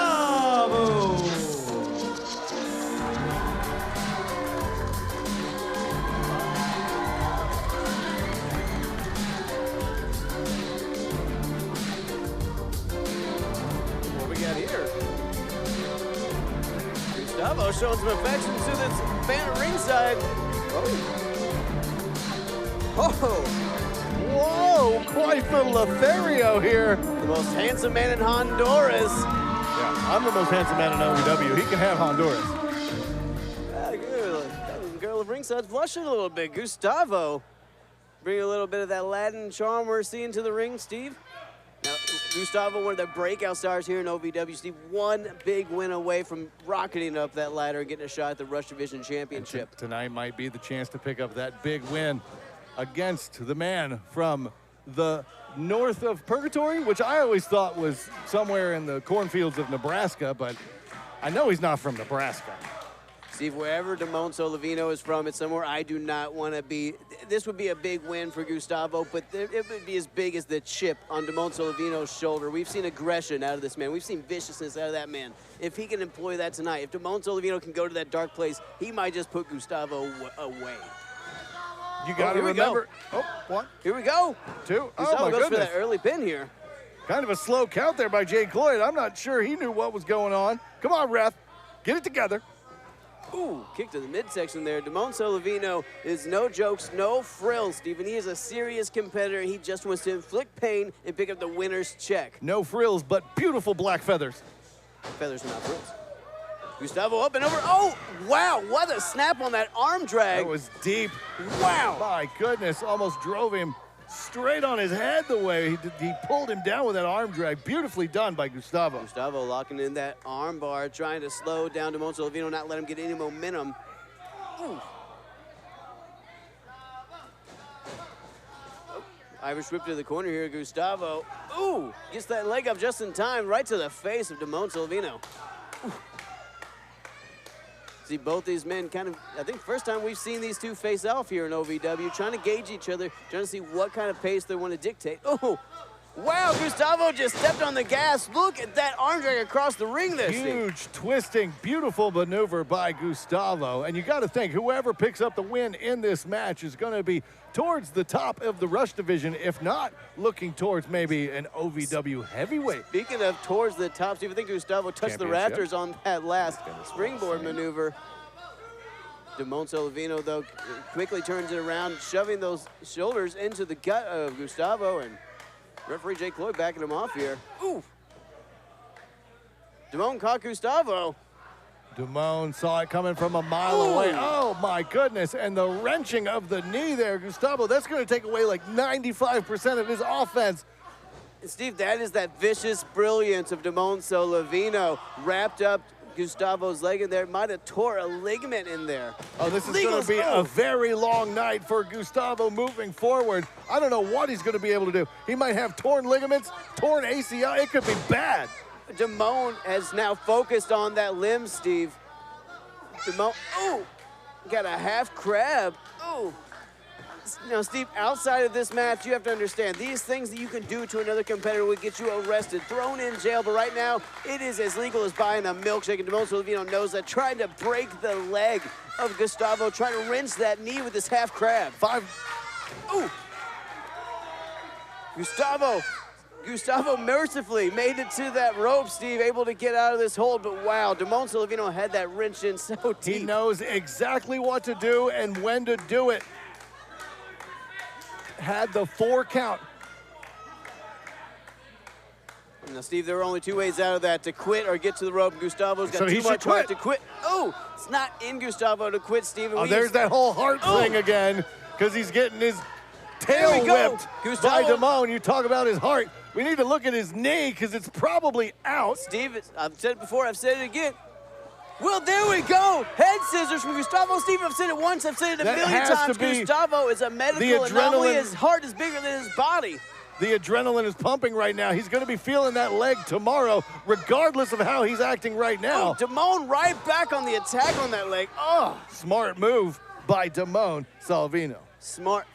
[SPEAKER 1] What we got here? Gusstavo showing some affection to this fan at ringside. Oh.
[SPEAKER 4] Whoa, quite the Lothario here.
[SPEAKER 1] The most handsome man in Honduras.
[SPEAKER 4] Yeah, I'm the most handsome man in OVW. He can have Honduras.
[SPEAKER 1] Good. Girl people of ringside blushing a little bit. Gusstavo bring a little bit of that Latin charm we're seeing to the ring, Steve. Now, Gusstavo, one of the breakout stars here in OVW. Steve, one big win away from rocketing up that ladder and getting a shot at the Rush Division Championship.
[SPEAKER 4] Tonight might be the chance to pick up that big win against the man from the north of Purgatory, which I always thought was somewhere in the cornfields of Nebraska, but I know he's not from Nebraska.
[SPEAKER 1] Steve, wherever Damone Solavino is from, it's somewhere I do not want to be. This would be a big win for Gusstavo, but it would be as big as the chip on Damone Solavino's shoulder. We've seen aggression out of this man. We've seen viciousness out of that man. If he can employ that tonight, if Damone Solavino can go to that dark place, he might just put Gusstavo away.
[SPEAKER 4] You got to remember. Oh, one.
[SPEAKER 1] Here we go.
[SPEAKER 4] Two.
[SPEAKER 1] Gusstavo
[SPEAKER 4] Oh, my
[SPEAKER 1] goes
[SPEAKER 4] goodness.
[SPEAKER 1] for that early pin here.
[SPEAKER 4] Kind of a slow count there by Jay Cloyd. I'm not sure he knew what was going on. Come on, ref. Get it together.
[SPEAKER 1] Ooh, kick to the midsection there. Damone Solavino is no jokes, no frills, Stephen. He is a serious competitor. He just wants to inflict pain and pick up the winner's check.
[SPEAKER 4] No frills, but beautiful black feathers.
[SPEAKER 1] Feathers, not frills. Gusstavo up and over. Oh, wow, what a snap on that arm drag.
[SPEAKER 4] That was deep.
[SPEAKER 1] Wow.
[SPEAKER 4] My goodness, almost drove him straight on his head the way he pulled him down with that arm drag. Beautifully done by Gusstavo.
[SPEAKER 1] Gusstavo locking in that arm bar, trying to slow down Damone Solavino, not let him get any momentum. Ooh. Oh, Irish whip to the corner here, Gusstavo. Ooh, gets that leg up just in time, right to the face of Damone Solavino. Ooh. See, both these men kind of, I think first time we've seen these two face off here in OVW, trying to gauge each other, trying to see what kind of pace they want to dictate. Oh, wow, Gusstavo just stepped on the gas. Look at that arm drag across the ring there, Steve.
[SPEAKER 4] Huge, twisting, beautiful maneuver by Gusstavo. And you got to think, whoever picks up the win in this match is going to be towards the top of the Rush Division, if not looking towards maybe an OVW heavyweight.
[SPEAKER 1] Speaking of towards the top, Steve, I think Gusstavo touched the rafters on that last springboard maneuver. Damone Solavino, though, quickly turns it around, shoving those shoulders into the gut of Gusstavo, and referee Jay Cloyd backing him off here. Ooh. Damone caught Gusstavo.
[SPEAKER 4] Damone saw it coming from a mile away. Oh, my goodness. And the wrenching of the knee there, Gusstavo, that's going to take away like 95% of his offense.
[SPEAKER 1] And Steve, that is that vicious brilliance of Damone Solavino, wrapped up Gustavo's leg in there. Might have tore a ligament in there.
[SPEAKER 4] Oh, this is going to be a very long night for Gusstavo moving forward. I don't know what he's going to be able to do. He might have torn ligaments, torn ACL. It could be bad.
[SPEAKER 1] Damone has now focused on that limb, Steve. Damone, ooh, got a half crab. Ooh. Now, Steve, outside of this match, you have to understand, these things that you can do to another competitor would get you arrested, thrown in jail, but right now, it is as legal as buying a milkshake, and Damone Solavino knows that, trying to break the leg of Gusstavo, trying to wrench that knee with his half crab. Ooh. Gusstavo mercifully made it to that rope, Steve, able to get out of this hold, but wow, Damone Solavino had that wrench in so deep.
[SPEAKER 4] He knows exactly what to do and when to do it. Had the 4 count.
[SPEAKER 1] Now, Steve, there are only 2 ways out of that, to quit or get to the rope. Gustavo's got too much heart to quit. Oh, it's not in Gustavo to quit, Steve.
[SPEAKER 4] Oh, there's that whole heart thing again, because he's getting his tail whipped by Damone. You talk about his heart. We need to look at his knee, because it's probably out.
[SPEAKER 1] Steve, I've said it before, I've said it again. Well, there we go. Head scissors from Gustavo. Steve, I've said it once, I've said it a million times. Gustavo is a medical anomaly. His heart is bigger than his body.
[SPEAKER 4] The adrenaline is pumping right now. He's going to be feeling that leg tomorrow, regardless of how he's acting right now.
[SPEAKER 1] Oh, Damone right back on the attack on that leg. Oh.
[SPEAKER 4] Smart move by Damone Solavino.
[SPEAKER 1] Smart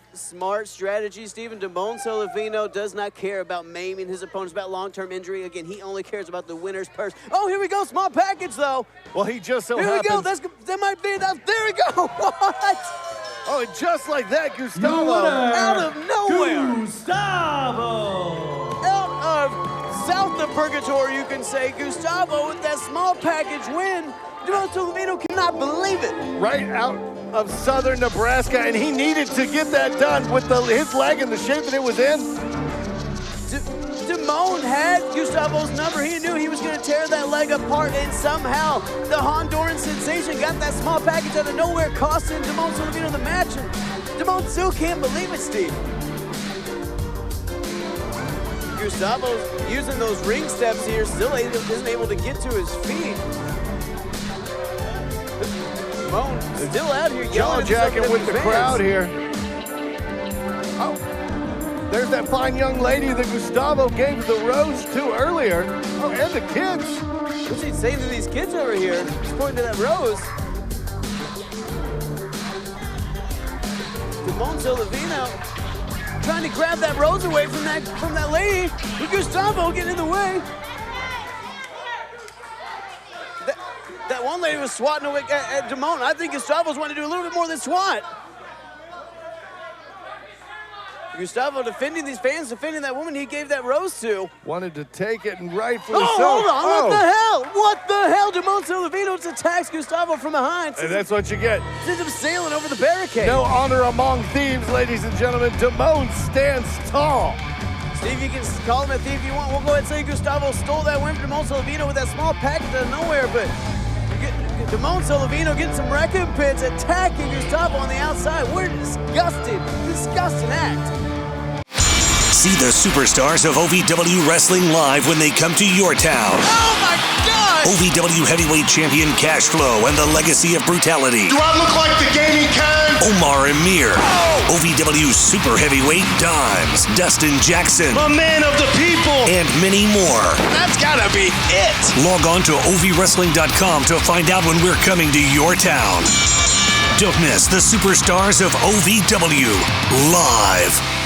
[SPEAKER 1] strategy, Stephen. Damone Solavino does not care about maiming his opponents, about long-term injury. Again, he only cares about the winner's purse. Oh, here we go. Small package, though.
[SPEAKER 4] Well, he just so
[SPEAKER 1] happens. Here we go. That might be enough. There we go. What?
[SPEAKER 4] Oh, and just like that, Gustavo.
[SPEAKER 1] Out of nowhere.
[SPEAKER 2] Gustavo.
[SPEAKER 1] Out of south of Purgatory, you can say. Gustavo with that small package win. Damone Solavino cannot believe it.
[SPEAKER 4] Right out of southern Nebraska, and he needed to get that done with his leg in the shape that it was in.
[SPEAKER 1] Damone had Gustavo's number. He knew he was going to tear that leg apart, and somehow the Honduran sensation got that small package out of nowhere, costing Damone Solavino the match. And Damone still can't believe it, Steve. Gusstavo's using those ring steps here, still isn't able to get to his feet. Damone still out here yelling.
[SPEAKER 4] Jawjacking with the
[SPEAKER 1] fans.
[SPEAKER 4] crowd here. Oh, there's that fine young lady that Gusstavo gave the rose to earlier. Oh, and the kids.
[SPEAKER 1] What's he saying to these kids over here? He's pointing to that rose. Damone Solavino trying to grab that rose away from that lady. But Gusstavo getting in the way. That one lady was swatting away at Damone. I think Gustavo's wanting to do a little bit more than swat. Gusstavo defending these fans, defending that woman he gave that rose to.
[SPEAKER 4] Wanted to take it, and rightfully so.
[SPEAKER 1] Hold on, what the hell? What the hell? Damone Solavino just attacks Gusstavo from behind.
[SPEAKER 4] And that's what you get.
[SPEAKER 1] Sends him sailing over the barricade.
[SPEAKER 4] No honor among thieves, ladies and gentlemen. Damone stands tall.
[SPEAKER 1] Steve, you can call him a thief if you want. We'll go ahead and say Gusstavo stole that win from Damone Solavino with that small package out of nowhere, but Damone Solavino getting some recompense, attacking Gusstavo on the outside. What a disgusting act.
[SPEAKER 5] See the superstars of OVW Wrestling live when they come to your town.
[SPEAKER 1] Oh my God!
[SPEAKER 5] OVW Heavyweight Champion Cash Flow and the Legacy of Brutality.
[SPEAKER 6] Do I look like the gaming kind?
[SPEAKER 5] Omar Amir. Oh. OVW Super Heavyweight Dimes. Dustin Jackson.
[SPEAKER 6] A man of the people.
[SPEAKER 5] And many more.
[SPEAKER 6] That's gotta be it.
[SPEAKER 5] Log on to ovwrestling.com to find out when we're coming to your town. Don't miss the superstars of OVW live.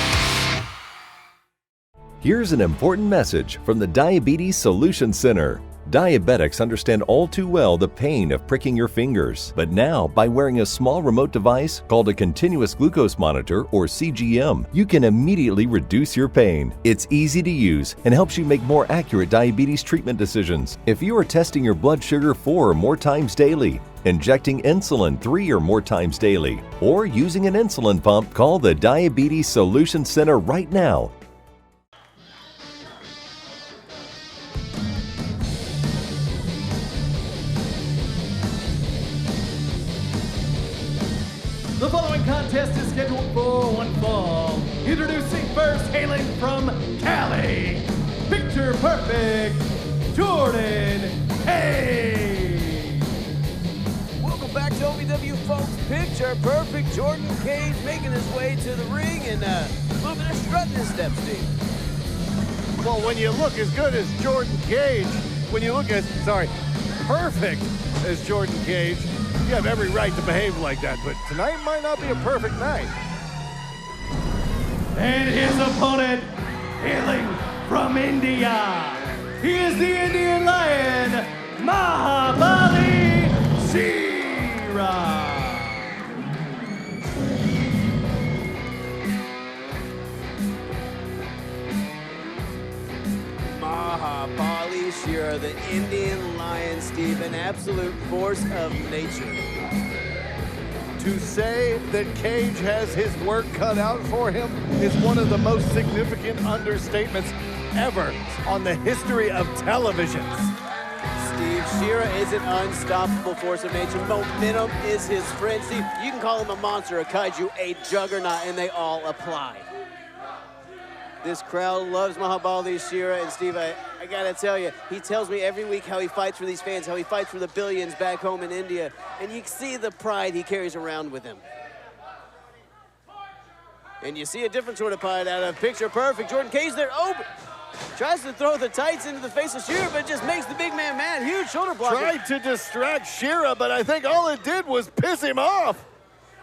[SPEAKER 7] Here's an important message from the Diabetes Solution Center. Diabetics understand all too well the pain of pricking your fingers, but now by wearing a small remote device called a continuous glucose monitor or CGM, you can immediately reduce your pain. It's easy to use and helps you make more accurate diabetes treatment decisions. If you are testing your blood sugar 4 or more times daily, injecting insulin 3 or more times daily, or using an insulin pump, call the Diabetes Solution Center right now.
[SPEAKER 11] The following contest is scheduled for one fall. Introducing first, hailing from Cali, Picture Perfect, Jordan Kage.
[SPEAKER 1] Welcome back to OVW, folks. Picture Perfect, Jordan Kage making his way to the ring and a little bit of strutting his steps, Steve.
[SPEAKER 4] Well, when you look as good as Jordan Kage, when you look as, perfect as Jordan Kage, you have every right to behave like that, but tonight might not be a perfect night.
[SPEAKER 11] And his opponent, hailing from India, he is the Indian Lion, Mahabali Shera.
[SPEAKER 1] Mahabali Shera, the Indian Lion, Steve, an absolute force of nature.
[SPEAKER 4] To say that Kage has his work cut out for him is one of the most significant understatements ever on the history of television.
[SPEAKER 1] Steve, Shera is an unstoppable force of nature. Momentum is his friend. Steve, you can call him a monster, a kaiju, a juggernaut, and they all apply. This crowd loves Mahabali Shera, and Steve, I gotta tell you, he tells me every week how he fights for these fans, how he fights for the billions back home in India, and you can see the pride he carries around with him. And you see a different sort of pride out of Picture Perfect. Jordan Kage there, open. Tries to throw the tights into the face of Shera, but just makes the big man mad. Huge shoulder block.
[SPEAKER 4] Tried to distract Shera, but I think all it did was piss him off.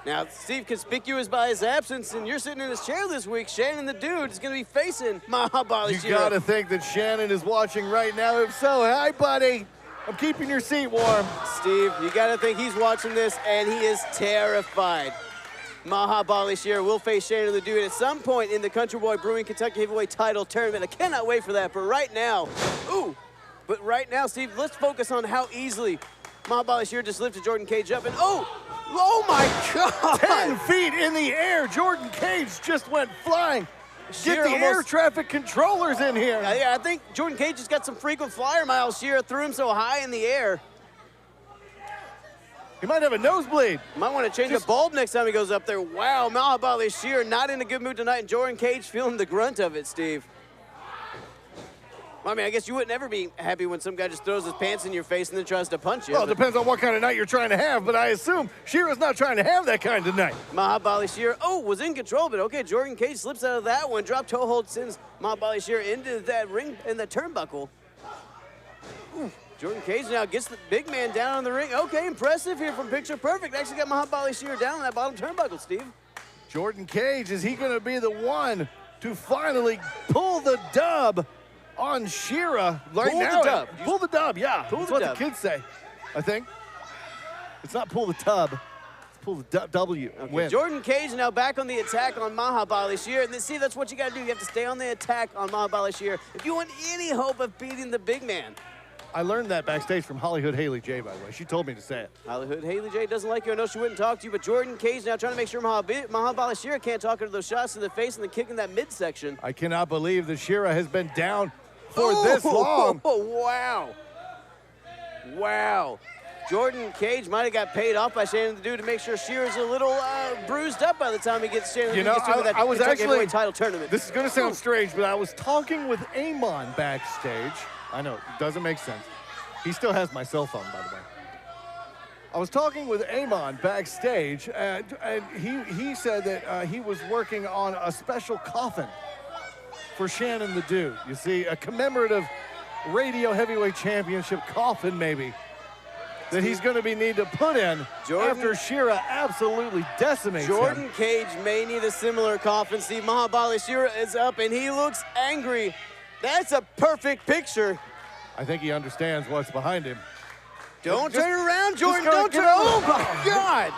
[SPEAKER 1] Now, Steve, conspicuous by his absence, and you're sitting in his chair this week. Shannon the Dude is going to be facing Mahabali Shera.
[SPEAKER 4] You got to think that Shannon is watching right now. If so, hi, buddy. I'm keeping your seat warm.
[SPEAKER 1] Steve, you got to think he's watching this, and he is terrified. Mahabali Shera will face Shannon the Dude at some point in the Country Boy Brewing Kentucky Heavyweight Title Tournament. I cannot wait for that, but right now, Steve, let's focus on how easily Mahabali Shera just lifted Jordan Kage up, and oh my God!
[SPEAKER 4] 10 feet in the air, Jordan Kage just went flying. Get the air traffic controllers in here.
[SPEAKER 1] Yeah, I think Jordan Cage has got some frequent flyer miles. Shera threw him so high in the air.
[SPEAKER 4] He might have a nosebleed.
[SPEAKER 1] Might want to change the bulb next time he goes up there. Wow, Mahabali Shera not in a good mood tonight, and Jordan Cage feeling the grunt of it, Steve. I mean, I guess you wouldn't ever be happy when some guy just throws his pants in your face and then tries to punch you.
[SPEAKER 4] Well, it depends on what kind of night you're trying to have, but I assume Shera's not trying to have that kind of night.
[SPEAKER 1] Mahabali Shera, was in control, but okay, Jordan Cage slips out of that one. Drop toe hold sends Mahabali Shera into that ring in the turnbuckle. Ooh. Jordan Cage now gets the big man down on the ring. Okay, impressive here from Picture Perfect. Actually got Mahabali Shera down on that bottom turnbuckle, Steve.
[SPEAKER 4] Jordan Cage, is he going to be the one to finally pull the dub on Shera right now? Pull the dub, yeah. That's what the kids say, I think. It's not pull the tub. It's pull the W.
[SPEAKER 1] Okay,
[SPEAKER 4] win.
[SPEAKER 1] Jordan Cage now back on the attack on Mahabali Shera. And see, that's what you got to do. You have to stay on the attack on Mahabali Shera if you want any hope of beating the big man.
[SPEAKER 4] I learned that backstage from Hollywood Haley J, by the way. She told me to say it.
[SPEAKER 1] Hollywood Haley J doesn't like you. I know she wouldn't talk to you, but Jordan Cage now trying to make sure Mahabali Shera can't talk her to those shots in the face and then kicking that midsection.
[SPEAKER 4] I cannot believe that Shera has been down for this long.
[SPEAKER 1] Wow. Wow. Jordan Cage might have got paid off by Shannon the Dude to make sure Shera's a little bruised up by the time he gets Shannon.
[SPEAKER 4] You know, I was actually
[SPEAKER 1] title tournament.
[SPEAKER 4] This is going to sound strange, but I was talking with Amon backstage. I know, it doesn't make sense. He still has my cell phone, by the way. I was talking with Amon backstage, and he said that he was working on a special coffin for Shannon the Dude. You see, a commemorative radio heavyweight championship coffin, maybe, that he's going to need to put in after Shera absolutely decimates
[SPEAKER 1] Jordan
[SPEAKER 4] him.
[SPEAKER 1] Cage may need a similar coffin. See, Mahabali Shera is up, and he looks angry. That's a perfect picture.
[SPEAKER 4] I think he understands what's behind him.
[SPEAKER 1] Don't turn around, Jordan. Don't turn. Oh, my God.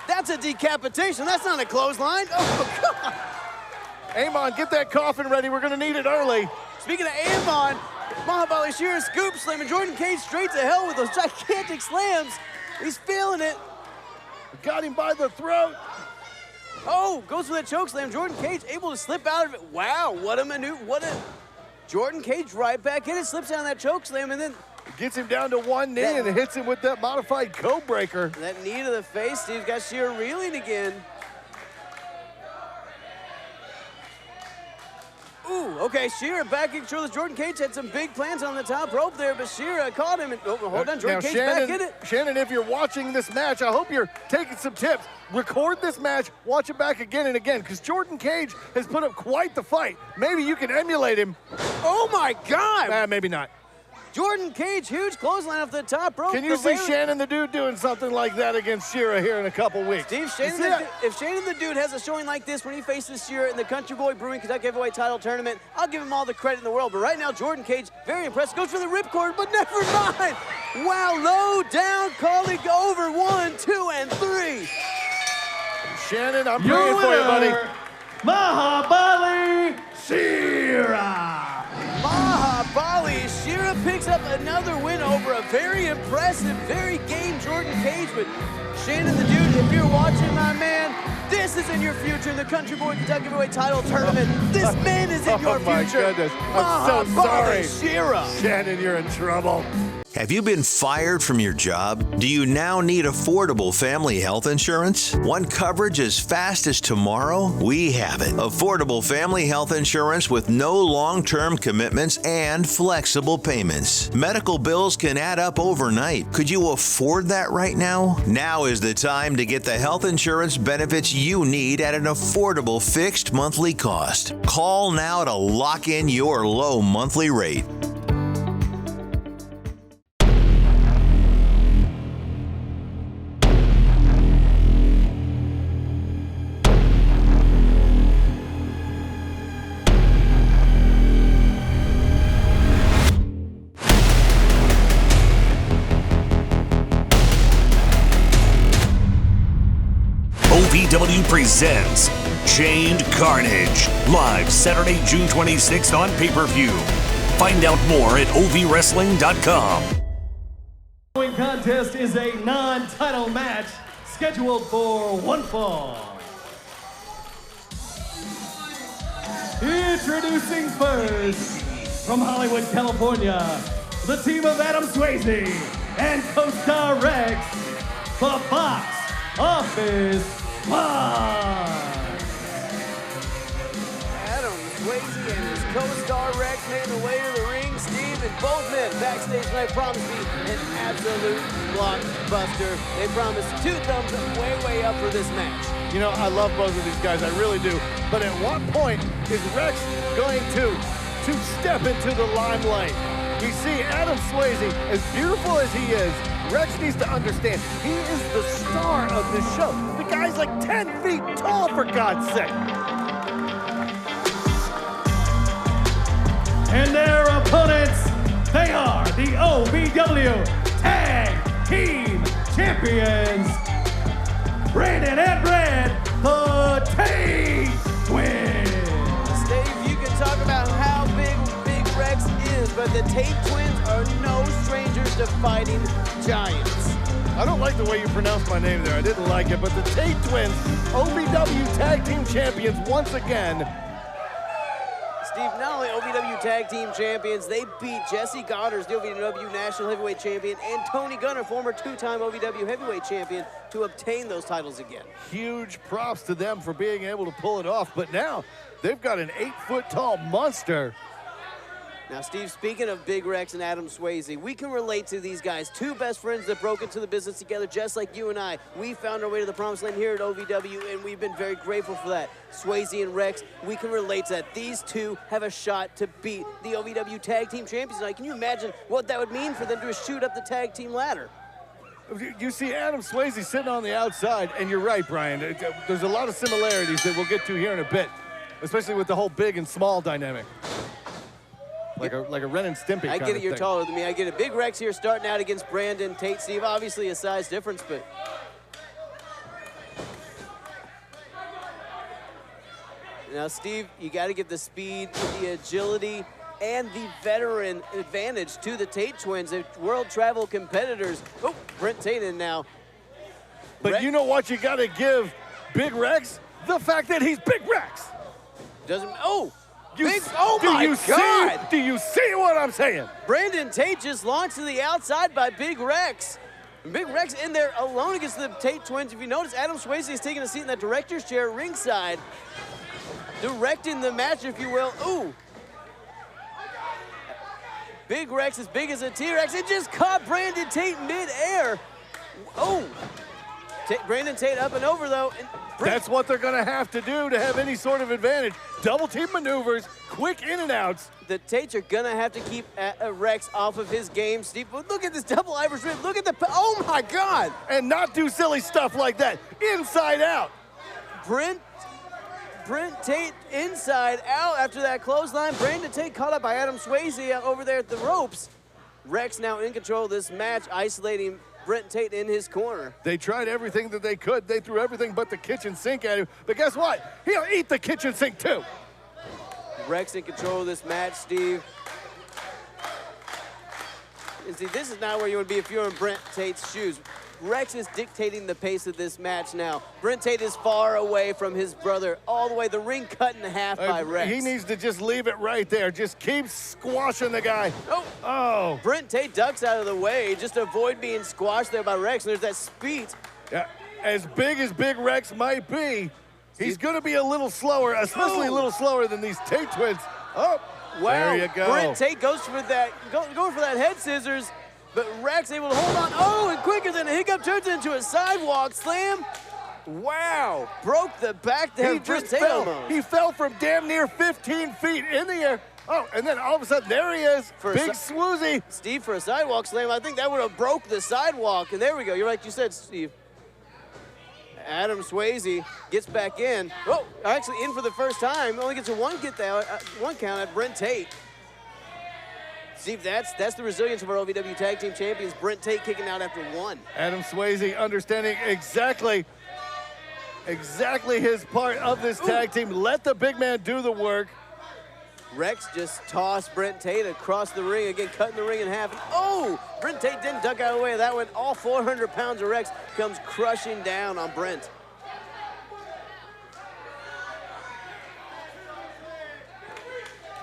[SPEAKER 1] That's a decapitation. That's not a clothesline. Oh, God.
[SPEAKER 4] Amon, get that coffin ready. We're going to need it early.
[SPEAKER 1] Speaking of Amon, Mahabali Shera scoop slam, and Jordan Cage straight to hell with those gigantic slams. He's feeling it.
[SPEAKER 4] Got him by the throat.
[SPEAKER 1] Oh, goes for that choke slam. Jordan Cage able to slip out of it. Wow, what a maneuver. Jordan Cage right back in it, slips down that choke slam, and then
[SPEAKER 4] gets him down to one knee and hits him with that modified code breaker.
[SPEAKER 1] That knee to the face, Steve's got Shera reeling again. Ooh, okay, Shera back in control. Jordan Cage had some big plans on the top rope there, but Shera caught him. And, hold on, Jordan Cage back in it.
[SPEAKER 4] Shannon, if you're watching this match, I hope you're taking some tips. Record this match, watch it back again and again, because Jordan Cage has put up quite the fight. Maybe you can emulate him.
[SPEAKER 1] Oh, my God.
[SPEAKER 4] Maybe not.
[SPEAKER 1] Jordan Cage, huge clothesline off the top rope.
[SPEAKER 4] Can you see Shannon the Dude doing something like that against Shera here in a couple weeks?
[SPEAKER 1] Steve, if Shannon the Dude has a showing like this when he faces Shera in the Country Boy Brewing Kentucky Heavyweight Title Tournament, I'll give him all the credit in the world. But right now, Jordan Cage, very impressive, goes for the ripcord, but never mind. Wow, low down, calling over 1, 2, and 3.
[SPEAKER 4] Shannon, I'm praying for you, buddy.
[SPEAKER 11] Mahabali Shera.
[SPEAKER 1] Mahabali Shera picks up another win over a very impressive, very game Jordan Cage. But Shannon the Dude, if you're watching, my man, this is in your future in the Country Boy Kentucky Heavyweight Title Tournament. This man is in your future.
[SPEAKER 4] Oh, my goodness. I'm so sorry.
[SPEAKER 1] Shera.
[SPEAKER 4] Shannon, you're in trouble.
[SPEAKER 8] Have you been fired from your job? Do you now need affordable family health insurance? Want coverage as fast as tomorrow? We have it. Affordable family health insurance with no long-term commitments and flexible payments. Medical bills can add up overnight. Could you afford that right now? Now is the time to get the health insurance benefits you need at an affordable fixed monthly cost. Call now to lock in your low monthly rate.
[SPEAKER 5] OVW presents Chained Carnage, live Saturday, June 26th on pay-per-view. Find out more at ovwrestling.com.
[SPEAKER 11] The following contest is a non-title match scheduled for one fall. Introducing first, from Hollywood, California, the team of Adam Swayze and co-star Rex, the box office Box.
[SPEAKER 1] Adam Swayze and his co-star Rex making the way to the ring. Steve and both men backstage tonight promised me an absolute blockbuster. They promised 2 thumbs up, way up for this match.
[SPEAKER 4] You know, I love both of these guys, I really do. But at what point is Rex going to step into the limelight? We see Adam Swayze, as beautiful as he is, Rex needs to understand, he is the star of this show. The guy's like 10 feet tall, for God's sake.
[SPEAKER 11] And their opponents, they are the OVW Tag Team Champions, Brandon and Brad, the Tate Twins.
[SPEAKER 1] Steve, you can talk about how big Rex is, but the Tate Twins are no strangers to fighting giants.
[SPEAKER 4] I don't like the way you pronounced my name there. I didn't like it, but the Tate Twins, OVW Tag Team Champions once again.
[SPEAKER 1] Steve, not only OVW Tag Team Champions, they beat Jesse Goddard, the OVW National Heavyweight Champion, and Tony Gunner, former 2-time OVW Heavyweight Champion, to obtain those titles again.
[SPEAKER 4] Huge props to them for being able to pull it off, but now they've got an 8-foot-tall monster.
[SPEAKER 1] Now, Steve, speaking of Big Rex and Adam Swayze, we can relate to these guys. 2 best friends that broke into the business together, just like you and I. We found our way to the promised land here at OVW, and we've been very grateful for that. Swayze and Rex, we can relate to that. These 2 have a shot to beat the OVW Tag Team Champions tonight. Can you imagine what that would mean for them to shoot up the tag team ladder?
[SPEAKER 4] You see Adam Swayze sitting on the outside, and you're right, Brian. There's a lot of similarities that we'll get to here in a bit, especially with the whole big and small dynamic. Like a Ren and Stimpy
[SPEAKER 1] I
[SPEAKER 4] kind
[SPEAKER 1] get it,
[SPEAKER 4] of
[SPEAKER 1] you're
[SPEAKER 4] thing.
[SPEAKER 1] taller than me. I get it. Big Rex here starting out against Brandon Tate. Steve, obviously a size difference, but... Now, Steve, you got to give the speed, the agility, and the veteran advantage to the Tate Twins, the world travel competitors. Oh, Brent Tate in now.
[SPEAKER 4] But you know what you got to give Big Rex? The fact that he's Big Rex.
[SPEAKER 1] Doesn't... Oh!
[SPEAKER 4] Oh my God! Do you see what I'm saying?
[SPEAKER 1] Brandon Tate just launched to the outside by Big Rex. Big Rex in there alone against the Tate Twins. If you notice, Adam Swayze is taking a seat in that director's chair ringside, directing the match, if you will. Ooh. Big Rex, as big as a T-Rex, it just caught Brandon Tate mid-air. Oh. Brandon Tate up and over, though.
[SPEAKER 4] That's what they're going to have to do to have any sort of advantage. Double team maneuvers, quick in and outs.
[SPEAKER 1] The Tates are going to have to keep Rex off of his game, Steve. Look at this double Irish rib. Look at the, oh my God.
[SPEAKER 4] And not do silly stuff like that. Inside out.
[SPEAKER 1] Brent Tate inside out after that clothesline. Brandon Tate caught up by Adam Swayze over there at the ropes. Rex now in control of this match, isolating Brent Tate in his corner.
[SPEAKER 4] They tried everything that they could. They threw everything but the kitchen sink at him. But guess what? He'll eat the kitchen sink too.
[SPEAKER 1] Rex in control of this match, Steve. And see, this is not where you would be if you're in Brent Tate's shoes. Rex is dictating the pace of this match now. Brent Tate is far away from his brother, all the way, the ring cut in half by Rex.
[SPEAKER 4] He needs to just leave it right there. Just keep squashing the guy. Oh.
[SPEAKER 1] Brent Tate ducks out of the way, just to avoid being squashed there by Rex, and there's that speed.
[SPEAKER 4] Yeah, as Big Rex might be, he's going to be a little slower, especially a little slower than these Tate twins. Oh,
[SPEAKER 1] wow.
[SPEAKER 4] There you go.
[SPEAKER 1] Brent Tate goes for that, going for that head scissors. But Rex able to hold on. Oh, and quicker than a hiccup, turns it into a sidewalk slam. Wow, broke the back there.
[SPEAKER 4] He just fell. He fell from damn near 15 feet in the air. Oh, and then all of a sudden, there he is, Big Swoozy.
[SPEAKER 1] Steve, for a sidewalk slam, I think that would have broke the sidewalk. And there we go. You're like you said, Steve. Adam Swayze gets back in. Oh, actually in for the first time. Only gets a one count at Brent Tate. Steve, that's the resilience of our OVW Tag Team Champions. Brent Tate kicking out after 1.
[SPEAKER 4] Adam Swayze understanding exactly his part of this tag team. Let the big man do the work.
[SPEAKER 1] Rex just tossed Brent Tate across the ring, again cutting the ring in half. Oh, Brent Tate didn't duck out of the way of that one. All 400 pounds of Rex comes crushing down on Brent.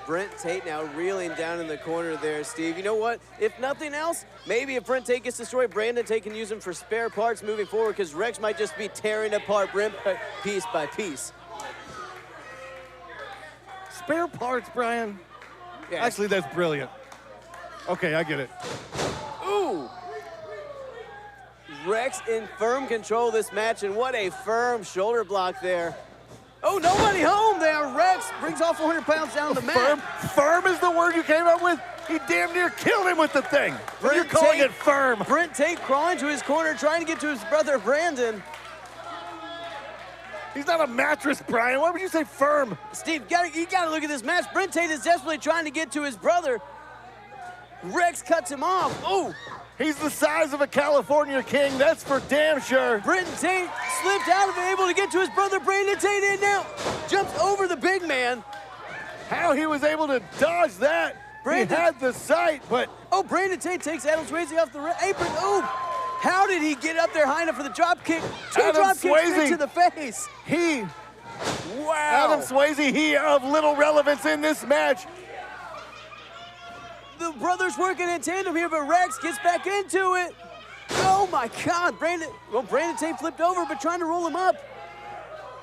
[SPEAKER 1] Brent Tate now reeling down in the corner there, Steve. You know what? If nothing else, maybe if Brent Tate gets destroyed, Brandon Tate can use him for spare parts moving forward because Rex might just be tearing apart Brent piece by piece.
[SPEAKER 4] Spare parts, Brian?
[SPEAKER 1] Yeah.
[SPEAKER 4] Actually, that's brilliant. Okay, I get it.
[SPEAKER 1] Ooh! Rex in firm control of this match, and what a firm shoulder block there. Oh, nobody home there. Rex brings all 400 pounds down the mat.
[SPEAKER 4] Firm is the word you came up with? He damn near killed him with the thing. You're calling it firm.
[SPEAKER 1] Brent Tate crawling to his corner, trying to get to his brother Brandon.
[SPEAKER 4] He's not a mattress, Brian. Why would you say firm?
[SPEAKER 1] Steve, you gotta look at this match. Brent Tate is desperately trying to get to his brother. Rex cuts him off. Oh!
[SPEAKER 4] He's the size of a California king, that's for damn sure.
[SPEAKER 1] Brent Tate slipped out of it, able to get to his brother Brandon Tate in now. Jumps over the big man.
[SPEAKER 4] How he was able to dodge that. He had the sight, but...
[SPEAKER 1] Oh, Brandon Tate takes Adam Swayze off the apron. Oh, how did he get up there high enough for the drop kick? Two drop kicks straight to the face. Wow.
[SPEAKER 4] Adam Swayze, he of little relevance in this match.
[SPEAKER 1] The brothers working in tandem here, but Rex gets back into it. Oh my God, Brandon Tate flipped over, but trying to roll him up.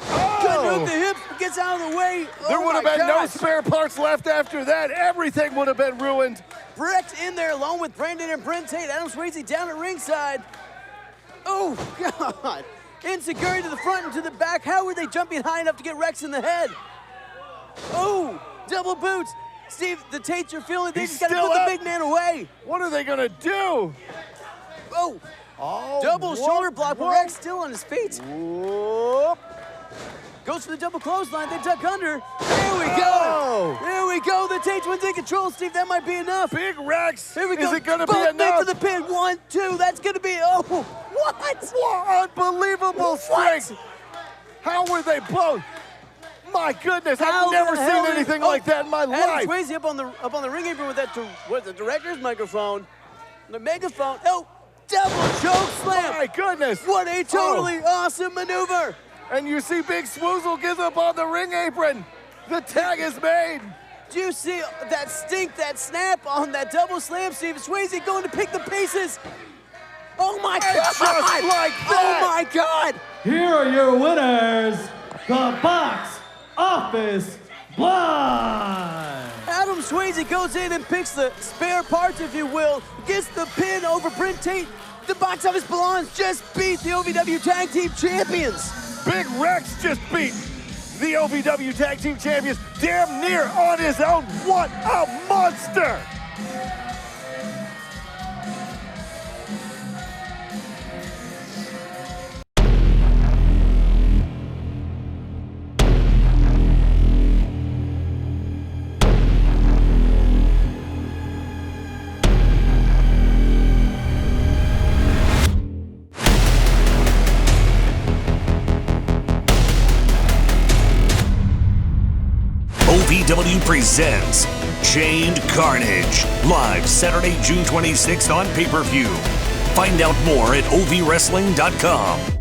[SPEAKER 1] Couldn't hook the hips, gets out of the way.
[SPEAKER 4] There would have been no spare parts left after that. Everything would have been ruined.
[SPEAKER 1] Rex in there alone with Brandon and Brent Tate. Adam Swayze down at ringside. Oh God. Insecurity to the front and to the back. How were they jumping high enough to get Rex in the head? Oh, double boots. Steve, the Tates are feeling they just got to put the big man away.
[SPEAKER 4] What are they going to do?
[SPEAKER 1] Oh, double shoulder block, but Rex still on his feet.
[SPEAKER 4] Whoop.
[SPEAKER 1] Goes for the double clothesline, they duck under. There we go. There we go. The Tates wins in control, Steve. That might be enough.
[SPEAKER 4] Big Rex.
[SPEAKER 1] Here we go.
[SPEAKER 4] Is it going to be
[SPEAKER 1] Both
[SPEAKER 4] enough?
[SPEAKER 1] for the pin. 1, 2. That's going to be. Oh, what?
[SPEAKER 4] Unbelievable strength. How were they both? My goodness, I've never seen anything like that in my life.
[SPEAKER 1] Adam Swayze up on the ring apron with that the director's microphone, the megaphone. Oh, double choke slam.
[SPEAKER 4] My goodness.
[SPEAKER 1] What a totally awesome maneuver.
[SPEAKER 4] And you see Big Swoozle gives up on the ring apron. The tag is made.
[SPEAKER 1] Do you see that stink, that snap on that double slam, Steve? Swayze going to pick the pieces. Oh my God.
[SPEAKER 4] Just like that.
[SPEAKER 1] Oh my God.
[SPEAKER 11] Here are your winners, the Box Office Blind.
[SPEAKER 1] Adam Swayze goes in and picks the spare parts, if you will, gets the pin over Brent Tate. The Box Office Blondes just beat the OVW Tag Team Champions.
[SPEAKER 4] Big Rex just beat the OVW Tag Team Champions damn near on his own. What a monster!
[SPEAKER 5] OVW presents Chained Carnage, live Saturday, June 26th on pay-per-view. Find out more at ovwrestling.com.